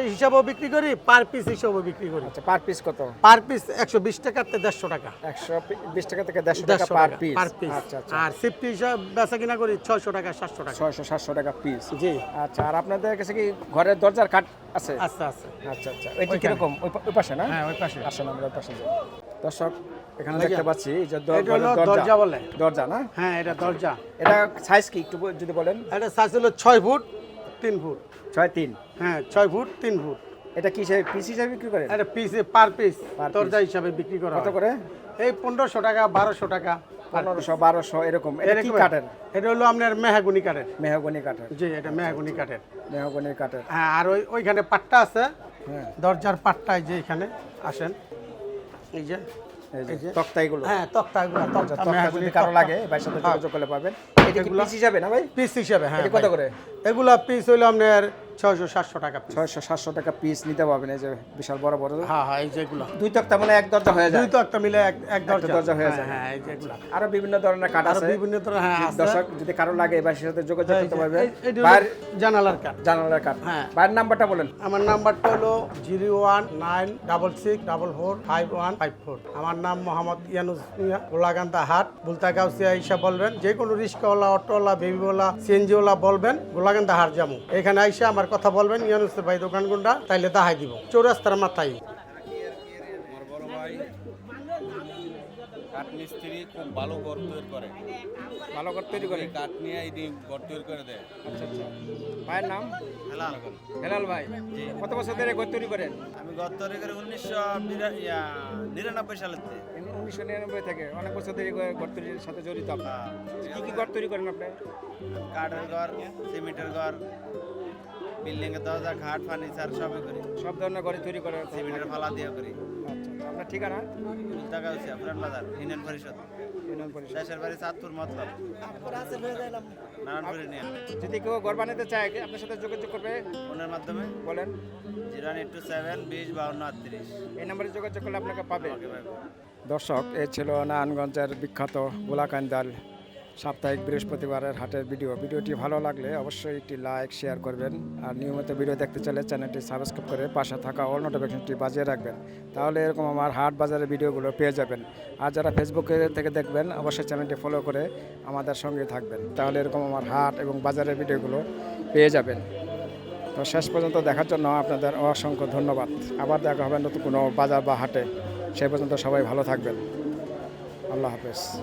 হিসাবেও বিক্রি করি, পার পিস হিসাবেও বিক্রি করি। আচ্ছা, পার পিস কত? পার পিস 120 টাকা থেকে 150 টাকা। 120 টাকা থেকে 150 টাকা পার পিস। Per piece. আচ্ছা আচ্ছা। আর সেফটি হিসাব বেচা কিনা করি 600 টাকা, 700 টাকা। 600, 700 টাকা পিস। জি, আচ্ছা। আর আপনাদের কাছে কি ঘরের দরজার কাঠ আছে? আচ্ছা আচ্ছা। আচ্ছা আচ্ছা। এটি ওইখানে। কিরকম? ওই পাশে না? হ্যাঁ, ওই পাশে। আসেন আমরা ওই পাশে যাই। দর্শক, এখানে ভাইয়া, দেখতে পাচ্ছি এই যে এটা হলো দরজা বলে। দরজা না? হ্যাঁ, এটা দরজা। এটা সাইজ কি একটু যদি বলেন? এটা সাইজ হলো 6 ফুট 3 ফুট। 6'3". হ্যাঁ, 6 ফুট 3 ফুট। এটা কি হিসাবে পিস হিসাবে বিক্রি করেন? এটা পিসে পার পিস Per piece। দরজা হিসাবে বিক্রি করা কত হয়। করে? এই 1500 টাকা, 1200 টাকা। 1500, 1200 এরকম। এটা কি এরকম। কাঠের? এটা হলো আপনার মেহগনি কাঠের। মেহগনি কাঠের। জি, এটা মেহগনি কাঠের। মেহগনি কাঠের। হ্যাঁ, আর ওইখানে পাট্টা আছে, হ্যাঁ। দরজার পাট্টায় যে এখানে আসেন, এই যে এই যে তক্তাইগুলো। হ্যাঁ, তক্তাগুলো, আচ্ছা, তক্তা তক্তা মেহগনি যদি কারো লাগে ভাইয়ের সাথে যোগাযোগ করলে পাবেন। এটা কি এগুলা- পিস হিসাবে না ভাই? পিস হিসাবে। হ্যাঁ, এটা কত ভাই। করে? এগুলা পিস হইলো আপনার 600-700 টাকা পিস। 600, 700 টাকা পিস নিতে পারবেন। এই যে বিশাল বড় বড় হ্যাঁ হ্যাঁ, এই যেগুলো দুই তক্তা মানে এক দরজা হয়ে যায়। দুই তো একটা মিলে এক দরজা। দরজা হয়ে হ্যাঁ, যায়। হ্যাঁ, এই যেগুলো। আরো বিভিন্ন ধরনের কাঠ আরো আছে। বিভিন্ন ধরনের, হ্যাঁ, আছে। দর্শক যদি কারো লাগে ভাইয়ের সাথে যোগাযোগ এই করতে যে, পারবেন। এইটা হলো ভাইয়ের জানালার কাঠ। জানালার কাঠ। হ্যাঁ। ভাইয়ের নাম্বারটা বলেন। আমার নাম্বারটা হলো 01966445154। আমার নাম মোহাম্মদ ইয়ানুস মিয়া, গোলাকান্দা হাট, বুলতাগাউসিয়া আইসা বলবেন। যে কোনো রিক্সাওয়ালা, অটোওয়ালা, বেবিওয়ালা, সিএনজিওয়ালা বলবেন গোলাকান্দা হাট যাবো। এখানে আইসা আমার কথা বলবেন, ইয়ানুস ভাই দোকান কোনটা, তাইলে দেখাই দিব। চৌরাস্তার মাথায়। কাঠ মিস্ত্রি খুব ভালো ঘর তৈরি করে। ভালো করে তৈরি করে। কাঠ নিয়ে এই ঘর তৈরি করে দেয়। আচ্ছা আচ্ছা। ভাইয়ের নাম? হেলাল। হেলাল ভাই। কত বছর ধরে ঘর তৈরি করেন? আমি ঘর তৈরি করে 1999 সালের থেকে। 1999 থেকে। অনেক বছর ধরে ঘর তৈরির সাথে জড়িত আপনার। কি কি ঘর তৈরি করেন আপনি? কাঠের ঘর, সিমেন্টের ঘর, বিল্ডিং এর দরজা, খাট, ফার্নিচার সবই করি। সব ধরনের ঘরে তৈরি করেন? সিমেন্টের ফালা দিয়ে করি। আচ্ছা আচ্ছা। আপনার ঠিকানা? বুলতাগাউসিয়া, পুরান বাজার, ইউনিয়ন পরিষদ। ইউনিয়ন পরিষদ। দেশের বাড়ি চাঁদপুর মতলব। নারায়ণপুর ইউনিয়ন। যদি কেউ ঘর বানাতে চায় আপনার সাথে যোগাযোগ করবে? ফোনের মাধ্যমে বলেন। 08272 205238। এই নম্বরে যোগাযোগ করলে আপনাকে পাবে। ওকে ভাই। দর্শক, এই ছিল নারায়ণগঞ্জের বিখ্যাত গোলাকান্দাল সাপ্তাহিক বৃহস্পতিবারের হাটের ভিডিওটি ভালো লাগলে অবশ্যই একটি লাইক শেয়ার করবেন। আর নিয়মিত ভিডিও দেখতে চাইলে চ্যানেলটি সাবস্ক্রাইব করে পাশে থাকা অল নোটিফিকেশনটি বাজিয়ে রাখবেন। তাহলে এরকম আমার হাট বাজারের ভিডিওগুলো পেয়ে যাবেন। আর যারা ফেসবুকে থেকে দেখবেন অবশ্যই চ্যানেলটি ফলো করে আমাদের সঙ্গে থাকবেন। তাহলে এরকম আমার হাট এবং বাজারের ভিডিওগুলো পেয়ে যাবেন। তো শেষ পর্যন্ত দেখার জন্য আপনাদের অসংখ্য ধন্যবাদ। আবার দেখা হবে নতুন কোনো বাজার বা হাটে। সেই পর্যন্ত সবাই ভালো থাকবেন। আল্লাহ হাফেজ।